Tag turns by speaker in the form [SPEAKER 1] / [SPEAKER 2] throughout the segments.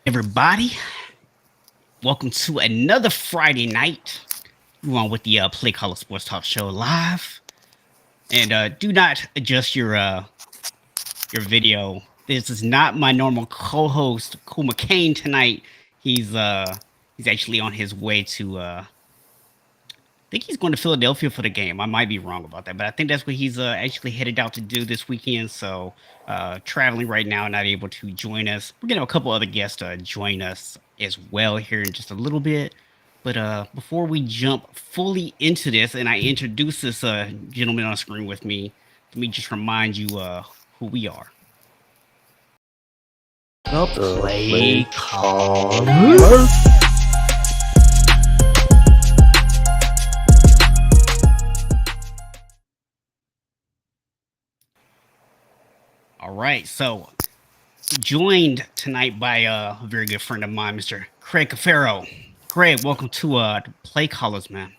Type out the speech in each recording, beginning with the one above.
[SPEAKER 1] Everybody, welcome to another Friday night. We're on with the Play Caller Sports Talk Show live, and do not adjust your video. This is not my normal co-host, Cool McCain tonight. He's actually on his way to think he's going to Philadelphia for the game. I might be wrong about that, but I think that's what he's actually headed out to do this weekend. So, traveling right now, not able to join us. We're gonna have a couple other guests join us as well here in just a little bit. But before we jump fully into this, and I introduce this gentleman on screen with me, let me just remind you who we are. The Play Caller. All right, so joined tonight by a very good friend of mine, Mr. Craig Cafaro. Craig, welcome to Play Callers, man.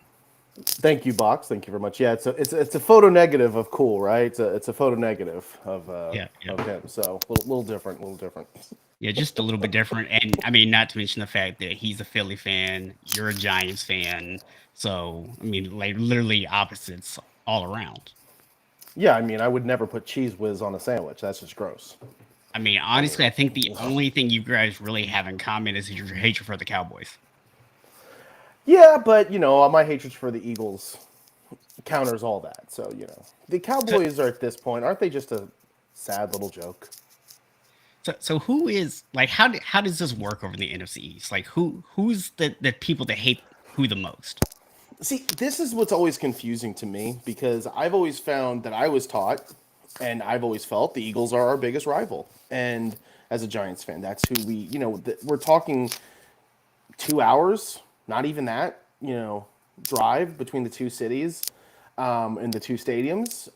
[SPEAKER 2] Thank you, Box. Thank you very much. Yeah, it's a photo negative of cool, right? It's a photo negative of him. So a little different.
[SPEAKER 1] Yeah, just a little bit different, and I mean, not to mention the fact that he's a Philly fan, you're a Giants fan, so I mean, like literally opposites all around.
[SPEAKER 2] Yeah, I mean, I would never put cheese whiz on a sandwich. That's just gross.
[SPEAKER 1] I mean, honestly, I think the only thing you guys really have in common is your hatred for the Cowboys.
[SPEAKER 2] Yeah, but my hatred for the Eagles counters all that. So the Cowboys are at this point, aren't they just a sad little joke?
[SPEAKER 1] So who is like how does this work over the NFC East? Like who's the people that hate who the most?
[SPEAKER 2] See, this is what's always confusing to me because I've always found that I was taught and I've always felt the Eagles are our biggest rival. And as a Giants fan, that's who we're talking 2 hours, not even that, drive between the two cities and the two stadiums.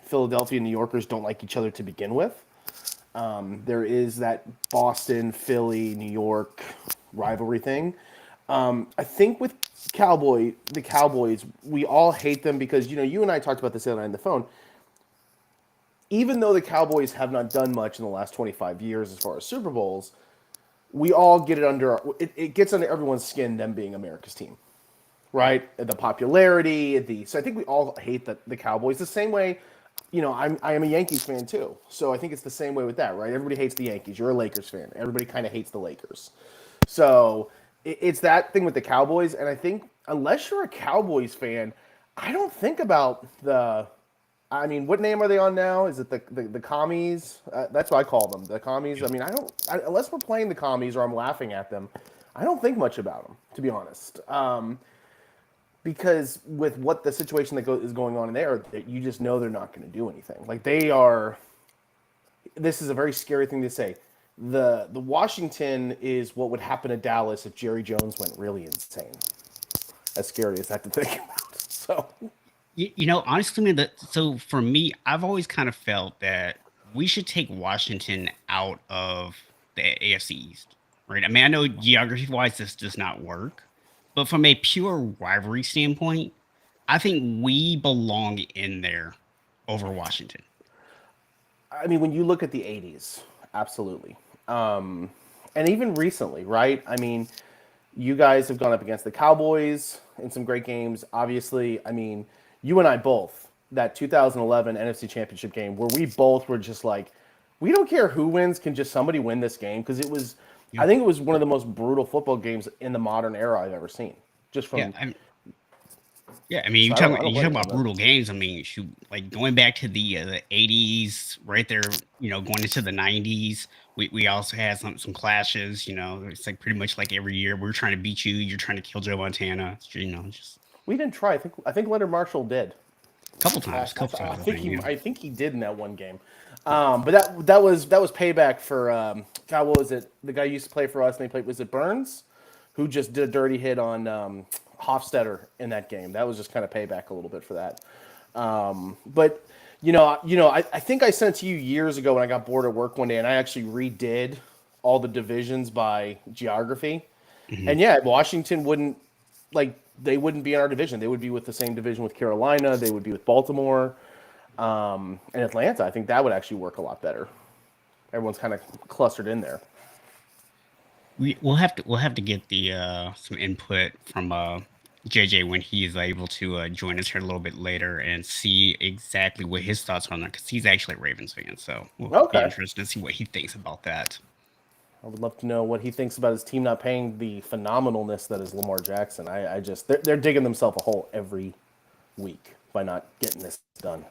[SPEAKER 2] Philadelphia and New Yorkers don't like each other to begin with. There is that Boston, Philly, New York rivalry thing. I think with the Cowboys, we all hate them because, you and I talked about this the other night on the phone. Even though the Cowboys have not done much in the last 25 years as far as Super Bowls, we all get it gets under everyone's skin, them being America's team, right? The popularity, so I think we all hate the Cowboys the same way. I am a Yankees fan too, so I think it's the same way with that, right? Everybody hates the Yankees. You're a Lakers fan. Everybody kind of hates the Lakers. So it's that thing with the Cowboys, and I think unless you're a Cowboys fan, I don't think about I mean, what name are they on now? Is it the commies? That's what I call them, the commies. I mean, unless we're playing the commies or I'm laughing at them, I don't think much about them, to be honest. Because with what the situation that is going on in there, you just know they're not going to do anything. Like they are. This is a very scary thing to say. The Washington is what would happen to Dallas if Jerry Jones went really insane. As scary as that to think about. So.
[SPEAKER 1] Honestly, man, so for me, I've always kind of felt that we should take Washington out of the AFC East, right? I mean, I know geography-wise this does not work, but from a pure rivalry standpoint, I think we belong in there over Washington.
[SPEAKER 2] I mean, when you look at the 80s, absolutely. And even recently, right? I mean, you guys have gone up against the Cowboys in some great games. Obviously, I mean, you and I both, that 2011 NFC Championship game where we both were just like, we don't care who wins, can just somebody win this game? Because I think it was one of the most brutal football games in the modern era I've ever seen. Just from...
[SPEAKER 1] I mean, you talk about brutal games. I mean, shoot, like going back to the 80s, right there, going into the 90s, we also had some clashes, it's like pretty much like every year we're trying to beat you, you're trying to kill Joe Montana, just...
[SPEAKER 2] We didn't try. I think Leonard Marshall did.
[SPEAKER 1] A couple times.
[SPEAKER 2] I think he did in that one game. But that was payback for God. What was it? The guy who used to play for us, and was it Burns, who just did a dirty hit on Hofstetter in that game. That was just kind of payback a little bit for that. But I think I sent it to you years ago when I got bored at work one day, and I actually redid all the divisions by geography. Mm-hmm. And yeah, Washington wouldn't they wouldn't be in our division. They would be with the same division with Carolina. They would be with Baltimore and Atlanta. I think that would actually work a lot better. Everyone's kind of clustered in there.
[SPEAKER 1] we'll have to get the some input from JJ when he's able to join us here a little bit later and see exactly what his thoughts are on that, because he's actually a Ravens fan, so we'll be
[SPEAKER 2] Okay.
[SPEAKER 1] interested to see what he thinks about that.
[SPEAKER 2] I would love to know what he thinks about his team not paying the phenomenalness that is Lamar Jackson. I just they're digging themselves a hole every week by not getting this done.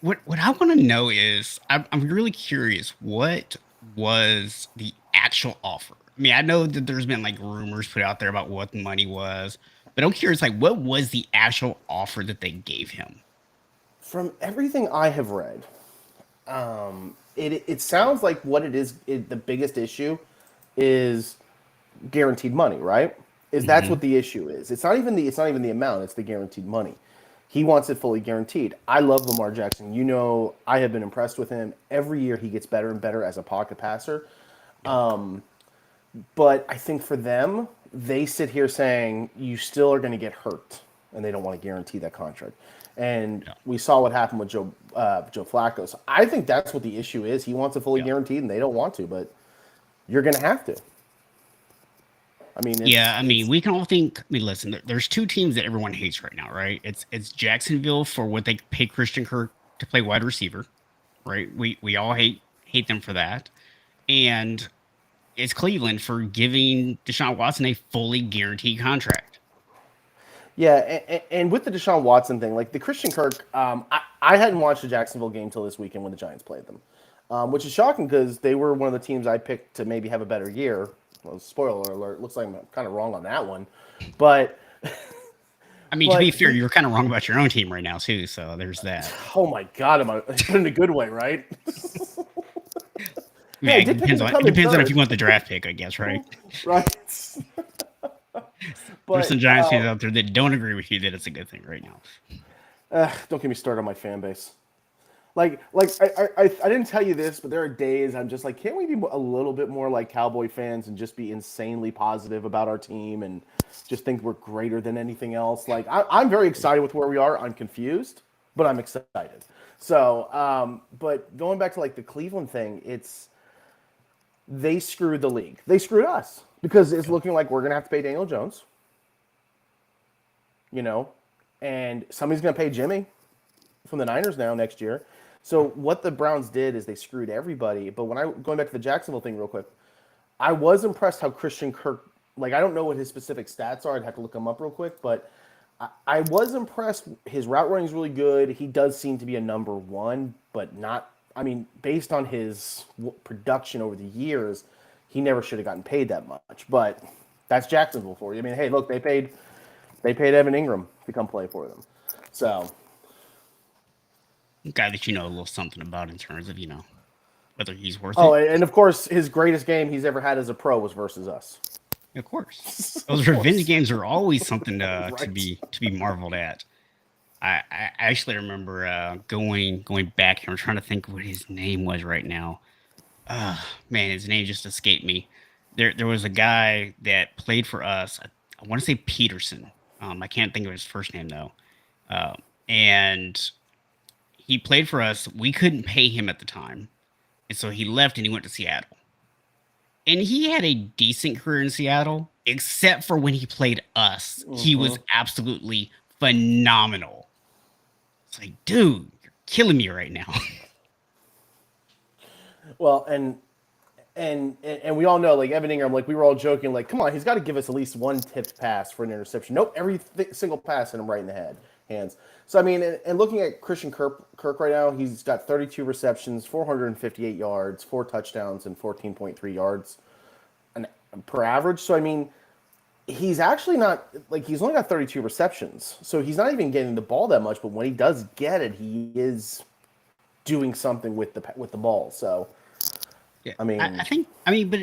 [SPEAKER 1] What I want to know is I'm really curious, what was the actual offer? I mean, I know that there's been like rumors put out there about what the money was, but I'm curious, like, what was the actual offer that they gave him?
[SPEAKER 2] From everything I have read, it sounds like what it is. The biggest issue is guaranteed money, right? Is that's
[SPEAKER 1] Hmm.
[SPEAKER 2] what the issue is. It's not even the amount. It's the guaranteed money. He wants it fully guaranteed. I love Lamar Jackson. You know, I have been impressed with him. Every year he gets better and better as a pocket passer.
[SPEAKER 1] Yep.
[SPEAKER 2] But I think for them, they sit here saying you still are going to get hurt, and they don't want to guarantee that contract. And
[SPEAKER 1] Yep.
[SPEAKER 2] we saw what happened with Joe Flacco. So I think that's what the issue is. He wants it fully
[SPEAKER 1] Yep.
[SPEAKER 2] guaranteed, and they don't want to. But you're going to have to. I mean,
[SPEAKER 1] Yeah,
[SPEAKER 2] it's
[SPEAKER 1] I mean,
[SPEAKER 2] it's
[SPEAKER 1] we can all think. I mean, listen, there's two teams that everyone hates right now, right? It's Jacksonville for what they pay Christian Kirk to play wide receiver, right? We all hate them for that, and it's Cleveland for giving Deshaun Watson a fully guaranteed contract.
[SPEAKER 2] Yeah, and with the Deshaun Watson thing, like the Christian Kirk, I hadn't watched the Jacksonville game till this weekend when the Giants played them, which is shocking because they were one of the teams I picked to maybe have a better year. Well, spoiler alert, looks like I'm kind of wrong on that one, but
[SPEAKER 1] I mean, to be
[SPEAKER 2] but
[SPEAKER 1] fair, you're kind of wrong about your own team right now too. So there's that.
[SPEAKER 2] oh my god, am I in a good way, right?
[SPEAKER 1] I
[SPEAKER 2] Yeah, I
[SPEAKER 1] mean,
[SPEAKER 2] did pick him to
[SPEAKER 1] it
[SPEAKER 2] come in
[SPEAKER 1] depends on if
[SPEAKER 2] third,
[SPEAKER 1] you want the draft pick, I guess, right?
[SPEAKER 2] right?
[SPEAKER 1] There's some
[SPEAKER 2] But
[SPEAKER 1] Giants fans out there that don't agree with you that it's a good thing right now.
[SPEAKER 2] don't get me started on my fan base. Like I didn't tell you this, but there are days I'm just like, can't we be a little bit more like Cowboy fans and just be insanely positive about our team and just think we're greater than anything else? Like I'm very excited with where we are. I'm confused, but I'm excited. So, but going back to like the Cleveland thing, it's they screwed the league. They screwed us because it's looking like we're gonna have to pay Daniel Jones, you know, and somebody's gonna pay Jimmy from the Niners now next year. So what the Browns did is they screwed everybody. But when I going back to the Jacksonville thing real quick, I was impressed how Christian Kirk. Like I don't know what his specific stats are. I'd have to look them up real quick. But I was impressed. His route running is really good. He does seem to be a number one, but not. I mean, based on his production over the years, he never should have gotten paid that much. But that's Jacksonville for you. I mean, hey, look, they paid Evan Ingram to come play for them. So
[SPEAKER 1] Guy that you know a little something about in terms of whether he's worth
[SPEAKER 2] oh,
[SPEAKER 1] it.
[SPEAKER 2] and of course, his greatest game he's ever had as a pro was versus us.
[SPEAKER 1] Of course, those
[SPEAKER 2] Of
[SPEAKER 1] revenge
[SPEAKER 2] course,
[SPEAKER 1] games are always something to
[SPEAKER 2] right?
[SPEAKER 1] be marveled at. I actually remember going back here. I'm trying to think what his name was right now. Man, his name just escaped me. There was a guy that played for us. I want to say Peterson. I can't think of his first name though. Uh, and he played for us. We couldn't pay him at the time, and so he left and he went to Seattle. And he had a decent career in Seattle, except for when he played us. He was absolutely phenomenal. It's like, dude, you're killing me right now.
[SPEAKER 2] Well, and we all know like Evan Ingram, like we were all joking, like come on, he's got to give us at least one tipped pass for an interception. Nope, every single pass hit him right in the hands. So I mean, and looking at Christian Kirk right now, he's got 32 receptions, 458 yards, four touchdowns, and 14.3 yards per average. So I mean, he's actually not like he's only got 32 receptions, so he's not even getting the ball that much. But when he does get it, he is doing something with the ball. So
[SPEAKER 1] Yeah,
[SPEAKER 2] I mean,
[SPEAKER 1] I think. I mean, but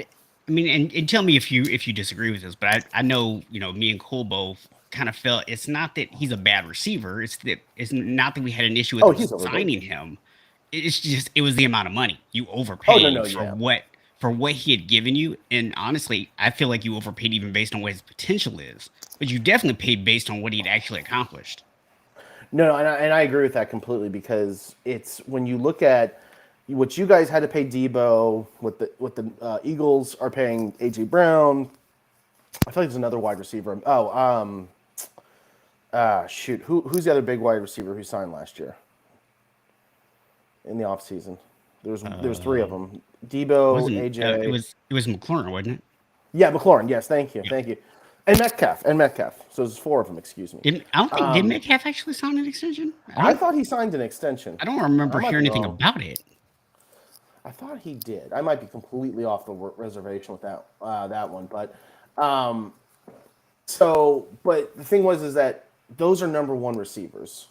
[SPEAKER 1] I mean, and tell me if you disagree with this. But I know me and Cole both kind of felt it's not that he's a bad receiver. It's not that we had an issue with
[SPEAKER 2] oh,
[SPEAKER 1] us
[SPEAKER 2] he's overrated.
[SPEAKER 1] signing him. It's just it was the amount of money you
[SPEAKER 2] Oh no,
[SPEAKER 1] overpaid
[SPEAKER 2] no, yeah.
[SPEAKER 1] for what he had given you. And honestly, I feel like you overpaid even based on what his potential is. But you definitely paid based on what he'd actually accomplished.
[SPEAKER 2] No, no, and I agree with that completely because it's when you look at what you guys had to pay Debo, what the Eagles are paying AJ Brown. I feel like there's another wide receiver. Shoot, who's the other big wide receiver who signed last year in the offseason? There's three of them: Debo, AJ.
[SPEAKER 1] It was McLaurin, wasn't it?
[SPEAKER 2] Yeah, McLaurin. Yes, thank you,
[SPEAKER 1] Yeah.
[SPEAKER 2] thank you, and Metcalf. So there's four of them. Excuse me.
[SPEAKER 1] I don't think did Metcalf actually sign an extension?
[SPEAKER 2] I thought he signed an extension.
[SPEAKER 1] I don't remember
[SPEAKER 2] might
[SPEAKER 1] hearing
[SPEAKER 2] be
[SPEAKER 1] anything
[SPEAKER 2] wrong.
[SPEAKER 1] about it.
[SPEAKER 2] I thought he did. I might be completely off the reservation with that one, but but the thing is that those are number one receivers.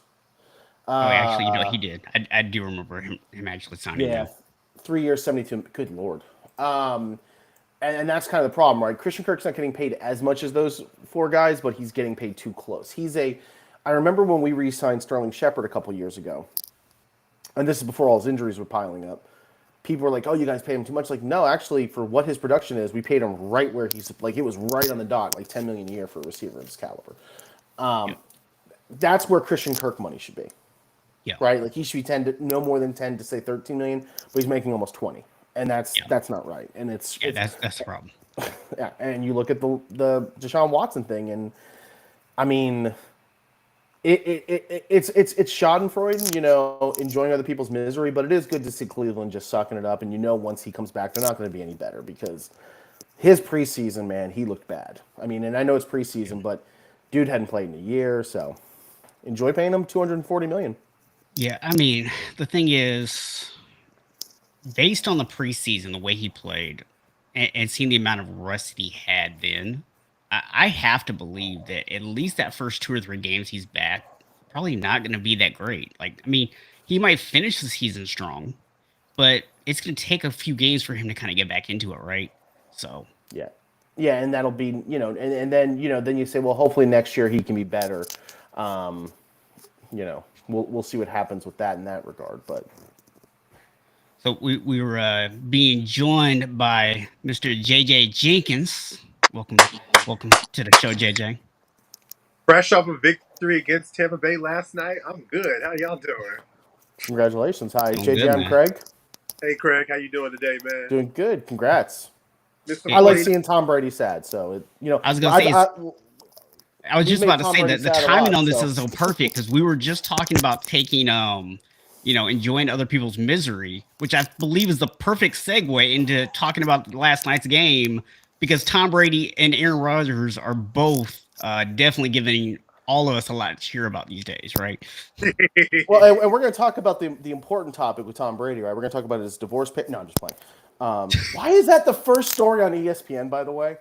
[SPEAKER 1] Actually, he did. I do remember him actually signing.
[SPEAKER 2] Yeah, 3 years, 72. Good lord. And that's kind of the problem, right? Christian Kirk's not getting paid as much as those four guys, but he's getting paid too close. I remember when we re-signed Sterling Shepard a couple years ago, and this is before all his injuries were piling up. People were like, "Oh, you guys pay him too much." Like, no, actually, for what his production is, we paid him right where he's like. It was right on the dot, like $10 million a year for a receiver of his caliber. That's where Christian Kirk money should be.
[SPEAKER 1] Yeah.
[SPEAKER 2] Right. Like he should be no more than 10 to say 13 million, but he's making almost 20, and that's not right. And it's
[SPEAKER 1] that's the problem.
[SPEAKER 2] Yeah, and you look at the Deshaun Watson thing, and I mean, it's Schadenfreude, enjoying other people's misery, but it is good to see Cleveland just sucking it up, and once he comes back, they're not going to be any better because his preseason, man, he looked bad. I mean, and I know it's preseason, but dude hadn't played in a year, so enjoy paying him $240 million.
[SPEAKER 1] Yeah, I mean, the thing is, based on the preseason, the way he played, and seeing the amount of rust he had then, I have to believe that at least that first 2 or 3 games he's back, probably not going to be that great. Like, I mean, he might finish the season strong, but it's going to take a few games for him to kind of get back into it, right? So
[SPEAKER 2] yeah, and that'll be and then then you say, well, hopefully next year he can be better. We'll see what happens with that in that regard, but.
[SPEAKER 1] So we were being joined by Mr. JJ Jenkins. Welcome to the show, JJ.
[SPEAKER 3] Fresh off a victory against Tampa Bay last night. I'm good. How y'all doing?
[SPEAKER 2] Congratulations. Hi,
[SPEAKER 1] Doing
[SPEAKER 2] JJ.
[SPEAKER 1] good,
[SPEAKER 2] I'm
[SPEAKER 1] man.
[SPEAKER 2] Craig.
[SPEAKER 3] Hey, Craig. How you doing today, man?
[SPEAKER 2] Doing good. Congrats.
[SPEAKER 3] Mr.
[SPEAKER 2] I like
[SPEAKER 3] Brady-
[SPEAKER 2] seeing Tom Brady sad. So
[SPEAKER 1] I was gonna say. I was just about to say that the timing on this is so perfect because we were just talking about taking enjoying other people's misery, which I believe is the perfect segue into talking about last night's game because Tom Brady and Aaron Rodgers are both definitely giving all of us a lot to cheer about these days, right?
[SPEAKER 2] Well, and we're going to talk about the important topic with Tom Brady, right? We're going to talk about his divorce. No, I'm just playing. Why is that the first story on ESPN, by the way?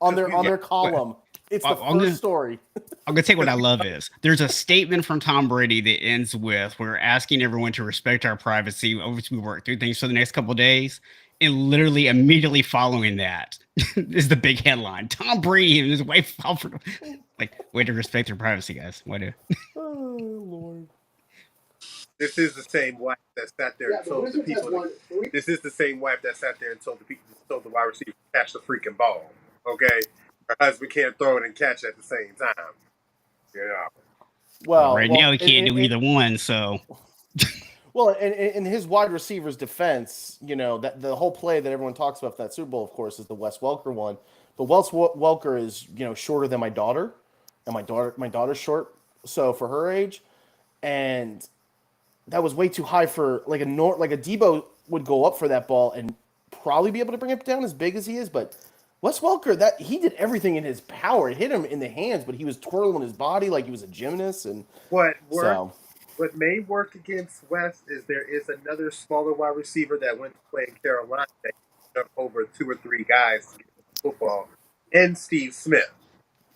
[SPEAKER 2] On their column. It's the first story.
[SPEAKER 1] I'm going to take what I love is there's a statement from Tom Brady that ends with, we're asking everyone to respect our privacy as we work through things for the next couple of days. And literally immediately following that is the big headline. Tom Brady and his wife filed for way to respect their privacy, guys. Way to.
[SPEAKER 2] Oh, Lord.
[SPEAKER 3] This is the same wife that sat there and told the people. This is the same wife that sat there and told the wide receiver to catch the freaking ball. Okay, her husband can't throw it and catch it at the same time.
[SPEAKER 2] Well,
[SPEAKER 1] now he can't do either one. So.
[SPEAKER 2] Well, in his wide receiver's defense, that the whole play that everyone talks about for that Super Bowl, of course, is the Wes Welker one. But Wes Welker is shorter than my daughter, and my daughter's short, so for her age, and that was way too high for like a Debo would go up for that ball and probably be able to bring it down as big as he is, but Wes Welker, he did everything in his power. It hit him in the hands, but he was twirling his body like he was a gymnast. And
[SPEAKER 3] what may work against Wes is there is another smaller wide receiver that went to play in Carolina that took over 2 or 3 guys to get football, and Steve Smith.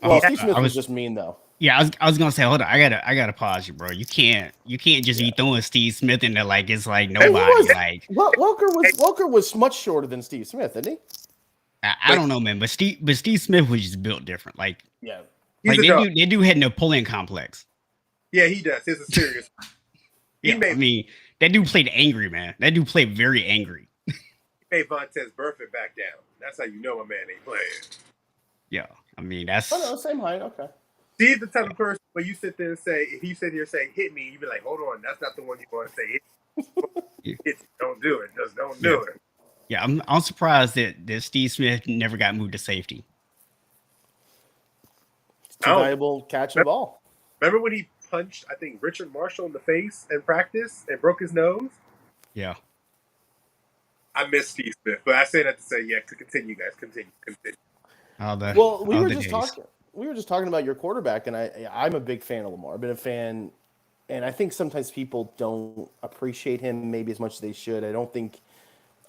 [SPEAKER 2] Well, Steve Smith was just mean though.
[SPEAKER 1] Yeah, I was gonna say, hold on, I gotta pause you, bro. You can't just be throwing Steve Smith into it's like nobody.
[SPEAKER 2] Welker was much shorter than Steve Smith, isn't he?
[SPEAKER 1] I don't know, man, but Steve Smith was just built different. They do had Napoleon complex.
[SPEAKER 3] Yeah, he does. It's a serious.
[SPEAKER 1] That dude played angry, man. That dude played very angry.
[SPEAKER 3] He made Vontaze Burfict back down. That's how you know a man ain't playing.
[SPEAKER 1] Yeah, that's.
[SPEAKER 2] Oh no, same height. Okay.
[SPEAKER 3] Steve's the type of person where you sit there and say, if you sit here and say hit me, you be like, hold on, that's not the one you want to say hit. Don't do it. Just don't do it.
[SPEAKER 1] Yeah, I'm surprised that Steve Smith never got moved to safety.
[SPEAKER 2] It's too valuable catching the ball.
[SPEAKER 3] Remember when he punched, I think, Richard Marshall in the face in practice and broke his nose?
[SPEAKER 1] Yeah.
[SPEAKER 3] I miss Steve Smith, but I say that to say, yeah, to continue, guys, continue.
[SPEAKER 2] Well, we were just talking about your quarterback, and I'm a big fan of Lamar. I've been a fan, and I think sometimes people don't appreciate him maybe as much as they should. I think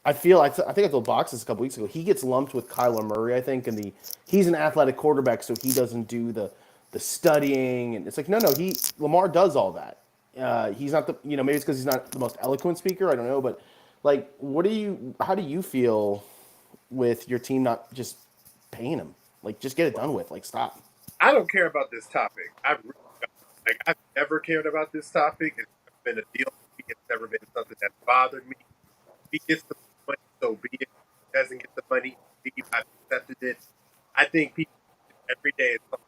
[SPEAKER 2] I told Boxes a couple weeks ago. He gets lumped with Kyler Murray, I think, and he's an athletic quarterback, so he doesn't do the studying, and it's like no, Lamar does all that. He's not maybe it's because he's not the most eloquent speaker. I don't know, but like, how do you feel with your team not just paying him? Like, just get it done with. Like, stop.
[SPEAKER 3] I don't care about this topic. I've never cared about this topic. It's been a deal. It's never been something that's bothered me. If he gets the money, so be it. If he doesn't get the money, I've accepted it. I think people every day is something.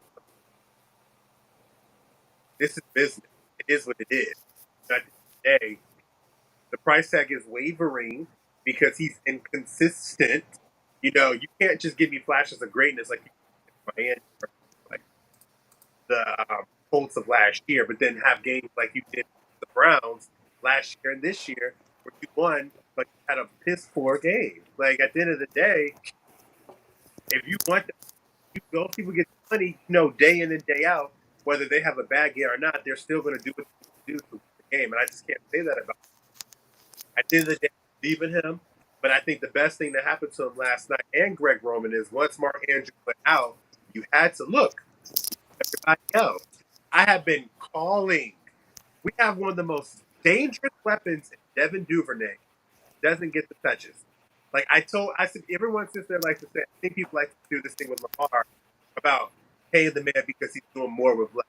[SPEAKER 3] This is business. It is what it is. At the end of the day, the price tag is wavering because he's inconsistent. You can't just give me flashes of greatness like Miami, like the Colts of last year, but then have games like you did the Browns last year and this year where you won, but you had a piss poor game. Like, at the end of the day, if you want those people get money, day in and day out, whether they have a bad game or not, they're still going to do what they do for the game. And I just can't say that about him. At the end of the day, I believe in him. But I think the best thing that happened to him last night and Greg Roman is once Mark Andrews went out, you had to look. Everybody else. I have been calling. We have one of the most dangerous weapons in Devin Duvernay. Doesn't get the touches. Like I said, everyone sits there likes to say, I think people like to do this thing with Lamar about paying the man because he's doing more with less.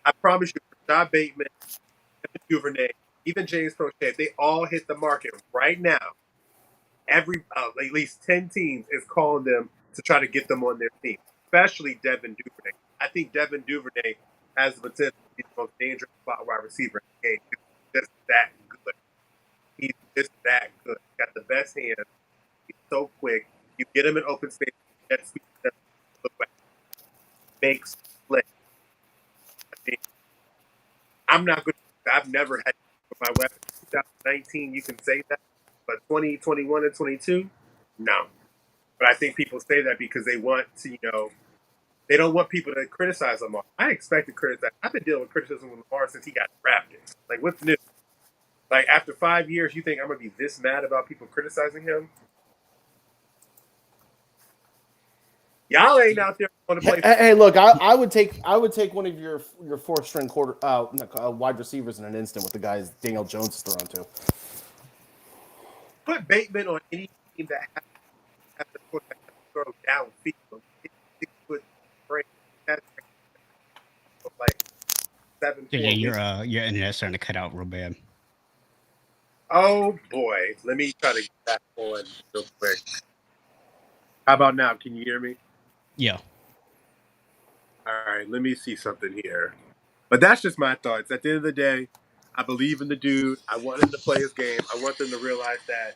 [SPEAKER 3] I promise you, Rashad Bateman, Devin Duvernay, even James Prochet, if they all hit the market right now, at least 10 teams is calling them to try to get them on their team, especially Devin Duvernay. I think Devin Duvernay has the potential to be the most dangerous spot wide receiver in the game. He's just that good. He's just that good. He's got the best hands. He's so quick. You get him in open space. That sweet stuff makes play. I'm not good. I've never had my weapon. 2019, you can say that. But 2021 and 22, no. But I think people say that because they want to, they don't want people to criticize Lamar. I expect to criticize. I've been dealing with criticism with Lamar since he got drafted. Like, what's new? Like, after 5 years, you think I'm going to be this mad about people criticizing him? Y'all ain't out there going to play.
[SPEAKER 2] Hey, look, I would take one of your fourth string wide receivers in an instant with the guys Daniel Jones is thrown to.
[SPEAKER 3] Put Bateman on any team that has to throw downfield. 6 foot break. That's like 7.
[SPEAKER 1] Yeah, your internet's starting to cut out real bad.
[SPEAKER 3] Oh boy, let me try to get that on real quick. How about now? Can you hear me?
[SPEAKER 1] Yeah.
[SPEAKER 3] All right, let me see something here. But that's just my thoughts. At the end of the day, I believe in the dude. I want him to play his game. I want them to realize that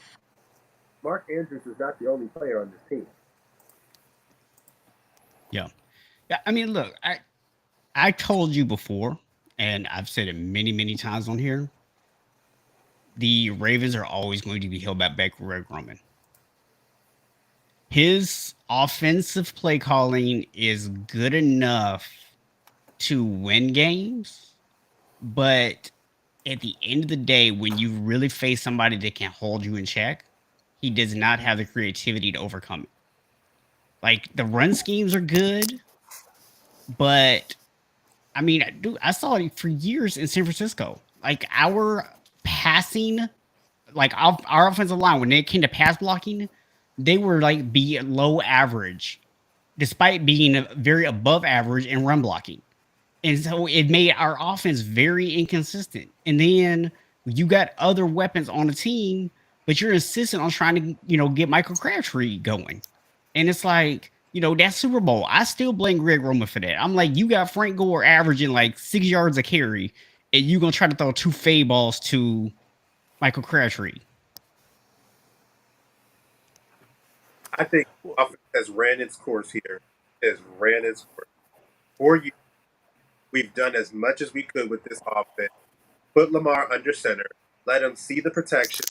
[SPEAKER 3] Mark Andrews is not the only player on this team.
[SPEAKER 1] Yeah. I mean, look, I told you before, and I've said it many, many times on here, the Ravens are always going to be held back by Greg Roman. His offensive play calling is good enough to win games, but at the end of the day, when you really face somebody that can hold you in check, he does not have the creativity to overcome it. Like, the run schemes are good, but I mean, dude, I saw it for years in San Francisco. Like, our passing, like our offensive line, when it came to pass blocking, they were like below average, despite being very above average in run blocking. And so it made our offense very inconsistent. And then you got other weapons on the team, but you're insistent on trying to, get Michael Crabtree going. And it's like, that Super Bowl, I still blame Greg Roman for that. I'm like, you got Frank Gore averaging like 6 yards a carry, and you're going to try to throw 2 fade balls to Michael Crabtree.
[SPEAKER 3] I think offense has ran its course here. Has ran its course. 4 years, we've done as much as we could with this offense. Put Lamar under center, let him see the protection,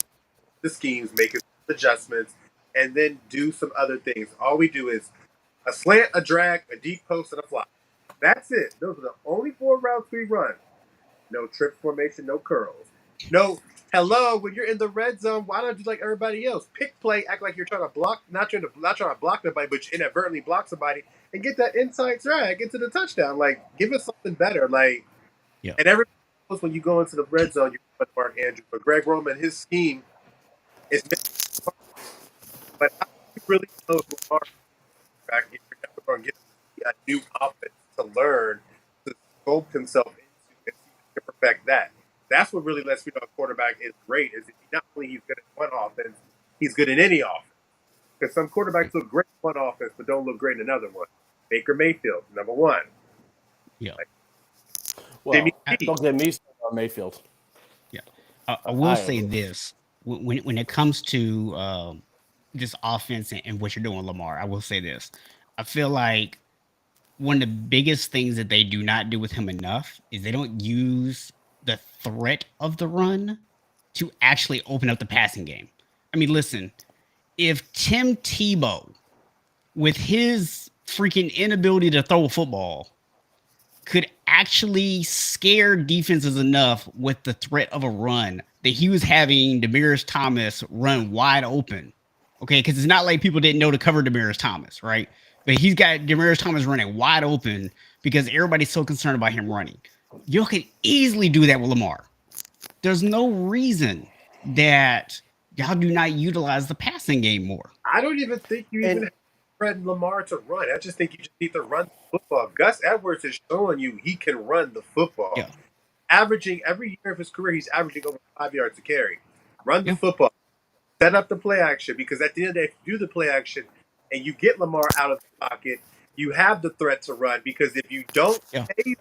[SPEAKER 3] the schemes, make his adjustments, and then do some other things. All we do is a slant, a drag, a deep post, and a fly. That's it. Those are the only 4 routes we run. No trip formation, no curls. No, hello, when you're in the red zone, why don't you like everybody else? Pick play, act like you're trying to block, not trying to block nobody, but you inadvertently block somebody and get that inside drag into the touchdown. Like, give us something better. Like,
[SPEAKER 1] Yeah.
[SPEAKER 3] and everybody knows when you go into the red zone, you're with Mark Andrews. But Greg Roman, his scheme is but how he really knows Lamar back here, you're never going to get a new offense to learn to scope himself into and see if he can perfect that. That's what really lets me know a quarterback is great. Is that not only he's good at one offense, he's good in any offense. Because some quarterbacks look great in one offense, but don't look great in another one. Baker Mayfield, number one.
[SPEAKER 1] Yeah.
[SPEAKER 2] Well,
[SPEAKER 3] Jimmy G.
[SPEAKER 2] don't get me started on Mayfield.
[SPEAKER 1] Yeah. I will say this. When it comes to this offense and what you're doing, Lamar, I will say this. I feel like one of the biggest things that they do not do with him enough is they don't use the threat of the run to actually open up the passing game. I mean, listen, if Tim Tebow, with his freaking inability to throw a football, could actually scare defenses enough with the threat of a run that he was having Demaryius Thomas run wide open. Okay, because it's not like people didn't know to cover Demaryius Thomas, right? But he's got Demaryius Thomas running wide open because everybody's so concerned about him running. You could easily do that with Lamar. There's no reason that y'all do not utilize the passing game more.
[SPEAKER 3] I don't even think you even have Fred Lamar to run. I just think you just need to run the football. Gus Edwards is showing you he can run the football.
[SPEAKER 1] Yeah.
[SPEAKER 3] Averaging every year of his career, he's averaging over 5 yards a carry. Run the football. Set up the play action, because at the end of the day, if you do the play action and you get Lamar out of the pocket, you have the threat to run, because if you don't stay,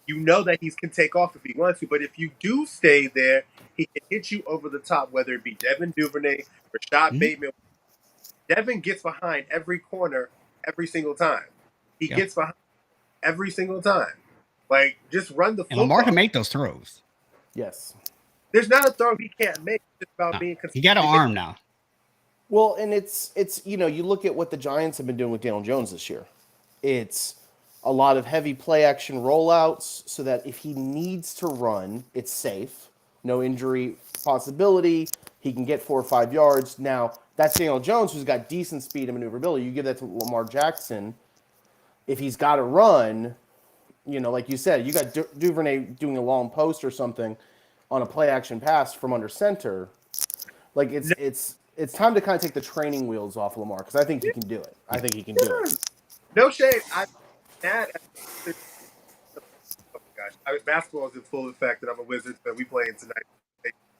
[SPEAKER 3] you know that he can take off if he wants to. But if you do stay there, he can hit you over the top, whether it be Devin Duvernay, Rashad Bateman. Devin gets behind every corner every single time. He gets behind every single time. Like, just run the football.
[SPEAKER 1] And Lamar can make those throws.
[SPEAKER 2] Yes.
[SPEAKER 3] There's not a throw he can't make. It's about being consistent.
[SPEAKER 1] He got an arm now.
[SPEAKER 2] Well, and it's you look at what the Giants have been doing with Daniel Jones this year. It's a lot of heavy play action rollouts so that if he needs to run, it's safe. No injury possibility. He can get 4 or 5 yards. Now, that's Daniel Jones, who's got decent speed and maneuverability. You give that to Lamar Jackson. If he's got to run, like you said, you got Duvernay doing a long post or something on a play action pass from under center. Like, it's time to kind of take the training wheels off Lamar, because I think he can do it. I think he can do it.
[SPEAKER 3] No shade. I'm mad at oh my gosh. Basketball is in full effect, and I'm a Wizards fan. We playing tonight.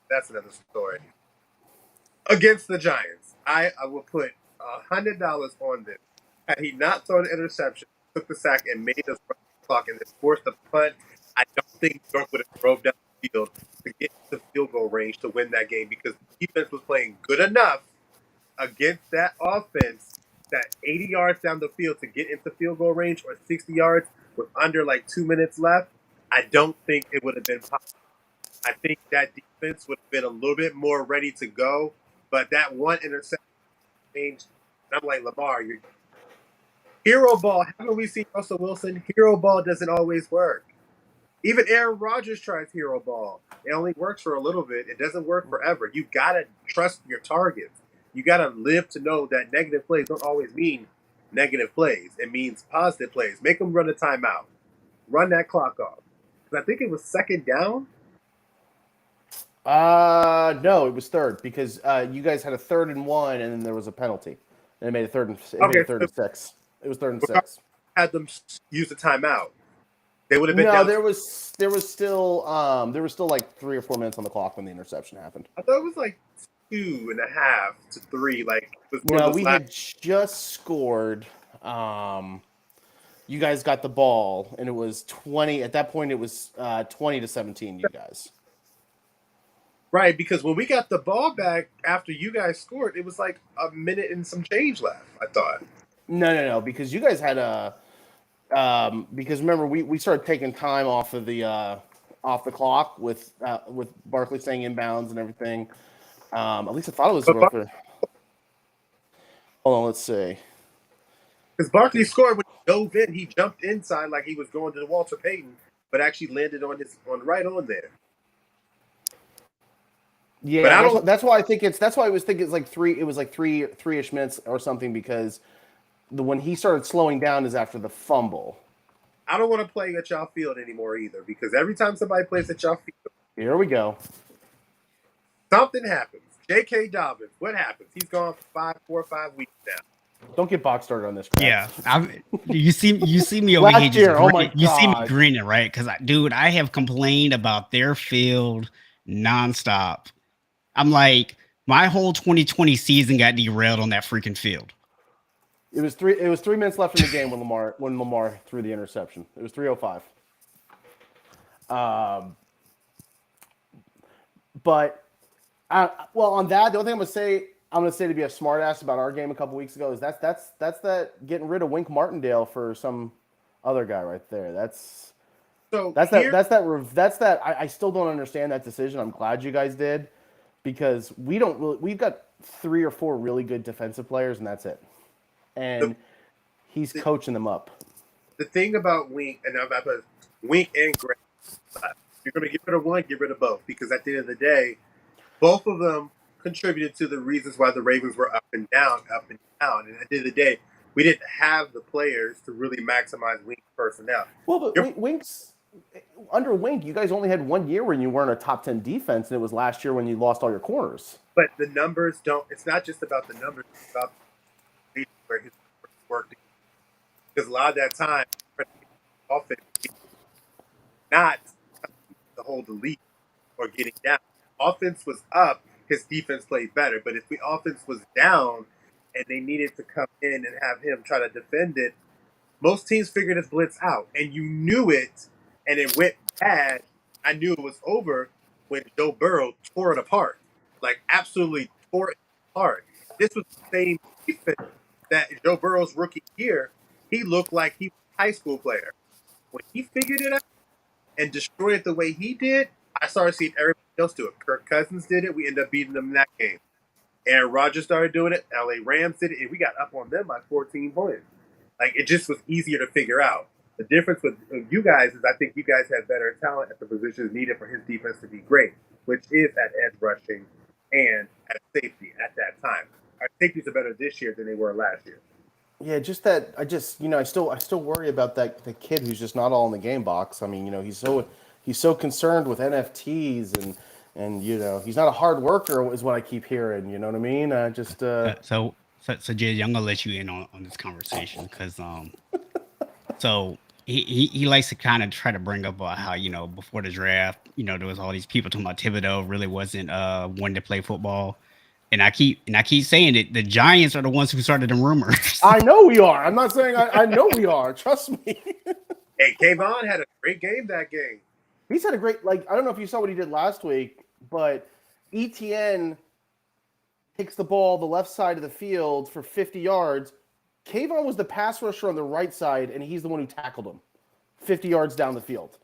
[SPEAKER 3] That's another story. Against the Giants, I will put $100 on this. Had he not thrown an interception, took the sack, and made us run the clock and then forced the punt, I don't think New York would have drove down the field to get to field goal range to win that game, because the defense was playing good enough against that offense that 80 yards down the field to get into field goal range, or 60 yards with under like 2 minutes left. I don't think it would have been possible. I think that defense would have been a little bit more ready to go, but that one interception changed. And I'm like, Lamar, you're hero ball. Haven't we seen Russell Wilson? Hero ball doesn't always work. Even Aaron Rodgers tries hero ball. It only works for a little bit. It doesn't work forever. You gotta trust your targets. You gotta live to know that negative plays don't always mean negative plays. It means positive plays. Make them run a timeout. Run that clock off. Because I think it was second down.
[SPEAKER 2] No, it was third, because you guys had a 3rd and 1, and then there was a penalty, and it made a third and 6. It was 3rd and 6.
[SPEAKER 3] Had them use the timeout. They would have been.
[SPEAKER 2] No,
[SPEAKER 3] down.
[SPEAKER 2] there was still like 3 or 4 minutes on the clock when the interception happened.
[SPEAKER 3] I thought it was like 2.5 to 3. Like, it was more
[SPEAKER 2] no, we had just scored. You guys got the ball, and it was 20. At that point, it was 20-17. You guys.
[SPEAKER 3] Right, because when we got the ball back after you guys scored, it was like a minute and some change left, I thought.
[SPEAKER 2] No, because you guys had a because remember we started taking time off the clock with Barkley staying inbounds and everything. At least I thought it was
[SPEAKER 3] But
[SPEAKER 2] hold on, let's see.
[SPEAKER 3] because Barkley scored when he dove in, he jumped inside like he was going to the Walter Payton, but actually landed on right on there.
[SPEAKER 2] Yeah,
[SPEAKER 3] but I don't.
[SPEAKER 2] that's why I think that's why I was thinking it's like three. It was like three-ish minutes or something because when he started slowing down is after the fumble.
[SPEAKER 3] I don't want to play at y'all field anymore either because every time somebody plays at y'all field,
[SPEAKER 2] here we go.
[SPEAKER 3] Something happens. 𝐂𝐏𝐑, what happens? He's gone for 4 or 5 weeks now.
[SPEAKER 2] Don't get box started on this crap.
[SPEAKER 1] Yeah, you see me over
[SPEAKER 2] Last
[SPEAKER 1] here.
[SPEAKER 2] year, oh my
[SPEAKER 1] You see me
[SPEAKER 2] God.
[SPEAKER 1] grinning, right? Because dude, I have complained about their field nonstop. I'm like, my whole 2020 season got derailed on that freaking field.
[SPEAKER 2] It was 3 minutes left in the game when Lamar threw the interception. It was 3:05. But on that, the only thing I'm gonna say to be a smartass about our game a couple weeks ago is that's that getting rid of Wink Martindale for some other guy right there. I still don't understand that decision. I'm glad you guys did because we've got 3 or 4 really good defensive players and that's it. And he's coaching them up.
[SPEAKER 3] The thing about Wink and Greg, you're going to get rid of one, get rid of both because at the end of the day, both of them contributed to the reasons why the Ravens were up and down. And at the end of the day, we didn't have the players to really maximize Wink's personnel.
[SPEAKER 2] Well, but under Wink, you guys only had 1 year when you weren't a top 10 defense, and it was last year when you lost all your corners.
[SPEAKER 3] But the numbers don't. It's not just about the numbers. It's about where his work. Because a lot of that time, offense not to hold the lead or getting down. Offense was up, his defense played better. But if the offense was down and they needed to come in and have him try to defend it, most teams figured his blitz out, and you knew it, and it went bad. I knew it was over when Joe Burrow tore it apart, like absolutely tore it apart. This was the same defense that Joe Burrow's rookie year, he looked like he was a high school player. When he figured it out and destroyed it the way he did, I started seeing everybody else do it. Kirk Cousins did it. We ended up beating them in that game. Aaron Rodgers started doing it. LA Rams did it, and we got up on them by 14 points. Like, it just was easier to figure out. The difference with you guys is I think you guys have better talent at the positions needed for his defense to be great, which is at edge rushing and at safety at that time. Our safeties are better this year than they were last year.
[SPEAKER 2] Yeah, just that I still worry about the kid who's just not all in the game box. I mean, he's so concerned with NFTs and he's not a hard worker is what I keep hearing. You know what I mean?
[SPEAKER 1] So Jay, I'm gonna let you in on this conversation because so he likes to kind of try to bring up how before the draft there was all these people talking about Thibodeau really wasn't one to play football. And I keep saying it. The Giants are the ones who started the rumors.
[SPEAKER 2] I know we are. I'm not saying I know we are. Trust me.
[SPEAKER 3] Hey, Kayvon had a great game that game.
[SPEAKER 2] He's had a great I don't know if you saw what he did last week, but ETN takes the ball the left side of the field for 50 yards. Kayvon was the pass rusher on the right side, and he's the one who tackled him 50 yards down the field.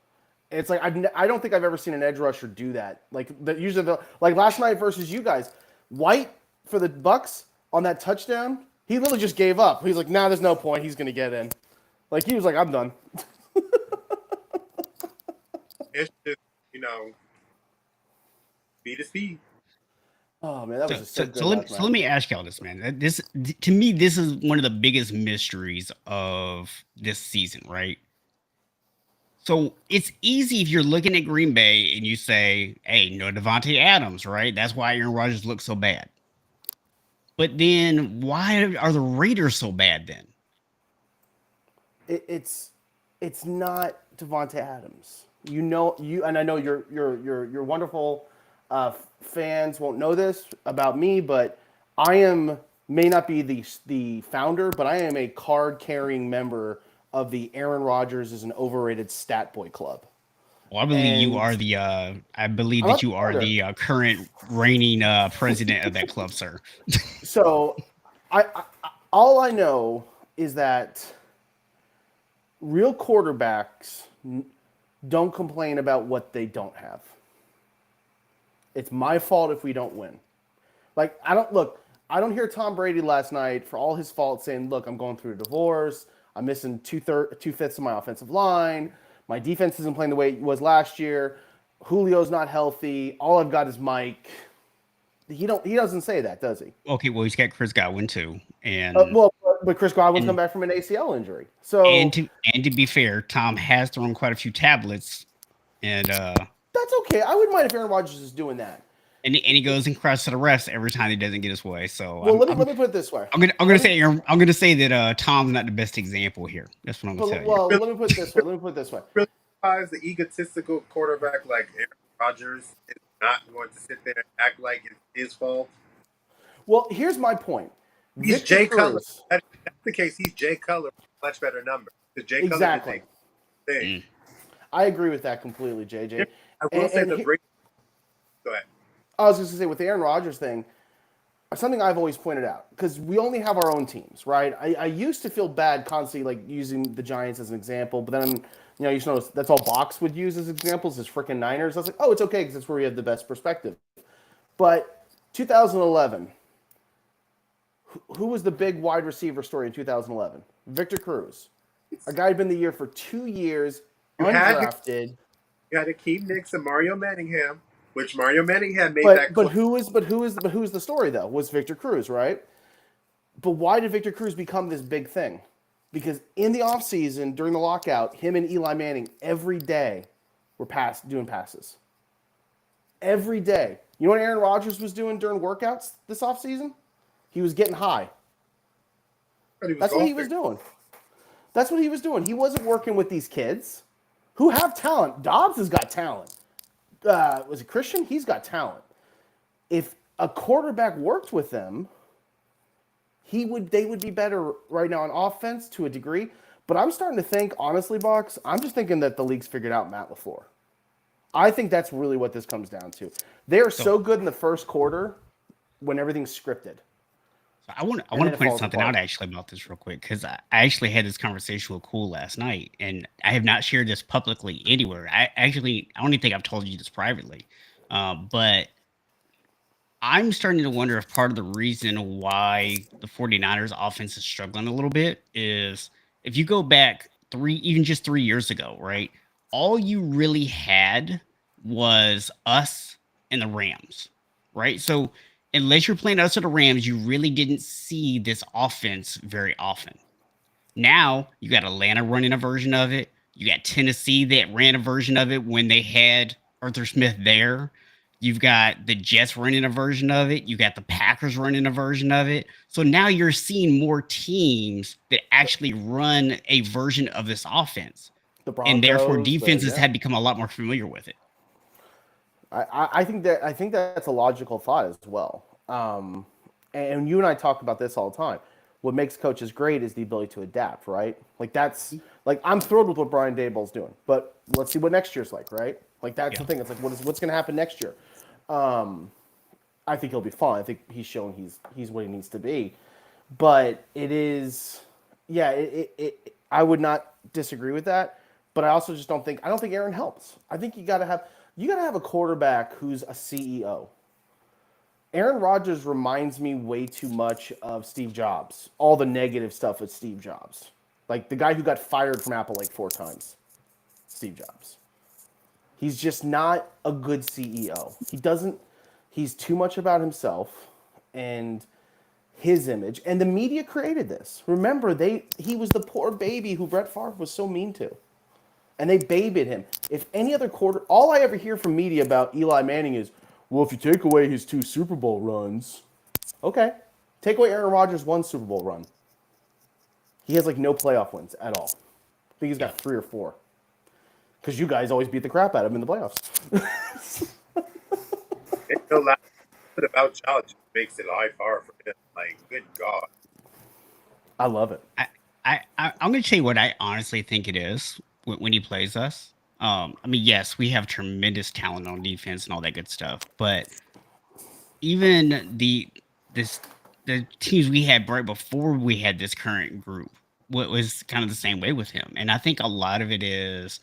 [SPEAKER 2] And it's like I don't think I've ever seen an edge rusher do that. Usually last night versus you guys. White for the Bucks on that touchdown, he literally just gave up. He's like, nah, there's no point. He's going to get in. He was like, I'm done.
[SPEAKER 3] It's just, speed is speed.
[SPEAKER 2] Oh, man, that was just so good.
[SPEAKER 1] So let me ask y'all this, man. To me, this is one of the biggest mysteries of this season, right? So it's easy if you're looking at Green Bay and you say, hey, no Devontae Adams, right? That's why Aaron Rodgers looks so bad. But then why are the Raiders so bad then?
[SPEAKER 2] It's not Devontae Adams. And I know your wonderful fans won't know this about me, but may not be the founder, but I am a card-carrying member of the Aaron Rodgers is an overrated stat boy club.
[SPEAKER 1] Well, I believe you are the. I believe
[SPEAKER 2] I'm
[SPEAKER 1] that
[SPEAKER 2] not
[SPEAKER 1] you
[SPEAKER 2] the
[SPEAKER 1] are
[SPEAKER 2] starter.
[SPEAKER 1] the current reigning president of that club, sir.
[SPEAKER 2] So, all I know is that real quarterbacks don't complain about what they don't have. It's my fault if we don't win. Like I don't hear Tom Brady last night for all his faults saying, "Look, I'm going through a divorce. I'm missing two fifths of my offensive line. My defense isn't playing the way it was last year. Julio's not healthy. All I've got is Mike." He doesn't say that, does he?
[SPEAKER 1] Okay, well he's got Chris Godwin too,
[SPEAKER 2] Well, but Chris Godwin's come
[SPEAKER 1] and
[SPEAKER 2] back from an ACL injury,
[SPEAKER 1] and
[SPEAKER 2] so
[SPEAKER 1] to be fair, Tom has thrown quite a few tablets, and
[SPEAKER 2] that's okay. I wouldn't mind if Aaron Rodgers is doing that.
[SPEAKER 1] and he goes and cries to the refs every time he doesn't get his way. So
[SPEAKER 2] Well, let me put it this way.
[SPEAKER 1] I'm gonna say that Tom's not the best example here. That's what I'm gonna tell you.
[SPEAKER 2] Well, let me put it this way.
[SPEAKER 3] Really surprised the egotistical quarterback like Aaron Rodgers is not going to sit there and act like it's his fault.
[SPEAKER 2] Well, here's my point.
[SPEAKER 3] He's
[SPEAKER 2] Victor
[SPEAKER 3] Jay
[SPEAKER 2] Cruz,
[SPEAKER 3] Cutler. That's the case. He's Jay Cutler, much better number. Because Jay
[SPEAKER 2] exactly.
[SPEAKER 3] Cutler did thing.
[SPEAKER 2] I agree with that completely, JJ.
[SPEAKER 3] I will say the break. Go ahead.
[SPEAKER 2] I was just going to say with the Aaron Rodgers thing, something I've always pointed out, because we only have our own teams, right? I used to feel bad constantly like using the Giants as an example, but then you used to notice that's all Box would use as examples, is freaking Niners. I was like, oh, it's okay because that's where we have the best perspective. But 2011, who was the big wide receiver story in 2011? Victor Cruz. A guy had been the year for 2 years, undrafted.
[SPEAKER 3] You had to keep Nix and Mario Manningham, which Mario Manningham made
[SPEAKER 2] But who is the story though? Was Victor Cruz, right? But why did Victor Cruz become this big thing? Because in the offseason, during the lockout, him and Eli Manning every day were doing passes. Every day. You know what Aaron Rodgers was doing during workouts this offseason? He was getting high. That's what he was doing. That's what he was doing. He wasn't working with these kids who have talent. Dobbs has got talent. Was it Christian? He's got talent. If a quarterback worked with them, they would be better right now on offense to a degree. But I'm starting to think, honestly, Box, I'm just thinking that the league's figured out Matt LaFleur. I think that's really what this comes down to. They are so good in the first quarter when everything's scripted.
[SPEAKER 1] I want to point something out actually about this real quick, because I actually had this conversation with Cool last night, and I have not shared this publicly anywhere. I don't even think I've told you this privately, but I'm starting to wonder if part of the reason why the 49ers offense is struggling a little bit is if you go back just 3 years ago, right? All you really had was us and the Rams, right? So unless you're playing us or the Rams, you really didn't see this offense very often. Now you got Atlanta running a version of it. You got Tennessee that ran a version of it when they had Arthur Smith there. You've got the Jets running a version of it. You got the Packers running a version of it. So now you're seeing more teams that actually run a version of this offense. And therefore defenses have become a lot more familiar with it.
[SPEAKER 2] I think that's a logical thought as well. And you and I talk about this all the time. What makes coaches great is the ability to adapt, right? Like I'm thrilled with what Brian Daboll's doing, but let's see what next year's like, right? Like that's the thing. It's like what's going to happen next year. I think he'll be fine. I think he's shown he's what he needs to be, but it is, I would not disagree with that, but I also just don't think Aaron helps. I think you got to have a quarterback who's a CEO. Aaron Rodgers reminds me way too much of Steve Jobs. All the negative stuff with Steve Jobs. Like the guy who got fired from Apple like 4 times. Steve Jobs. He's just not a good CEO. He's too much about himself and his image. And the media created this. Remember, he was the poor baby who Brett Favre was so mean to. And they babied him. If any other all I ever hear from media about Eli Manning is, well, if you take away his 2 Super Bowl runs, okay. Take away Aaron Rodgers' 1 Super Bowl run. He has like no playoff wins at all. I think he's got 3 or 4. Because you guys always beat the crap out of him in the playoffs.
[SPEAKER 3] It's a lot about Charles makes it high far for him. Like, good God.
[SPEAKER 2] I love it.
[SPEAKER 1] I'm going to tell you what I honestly think it is when he plays us. I mean, yes, we have tremendous talent on defense and all that good stuff, but even this the teams we had right before we had this current group, what was kind of the same way with him. And I think a lot of it is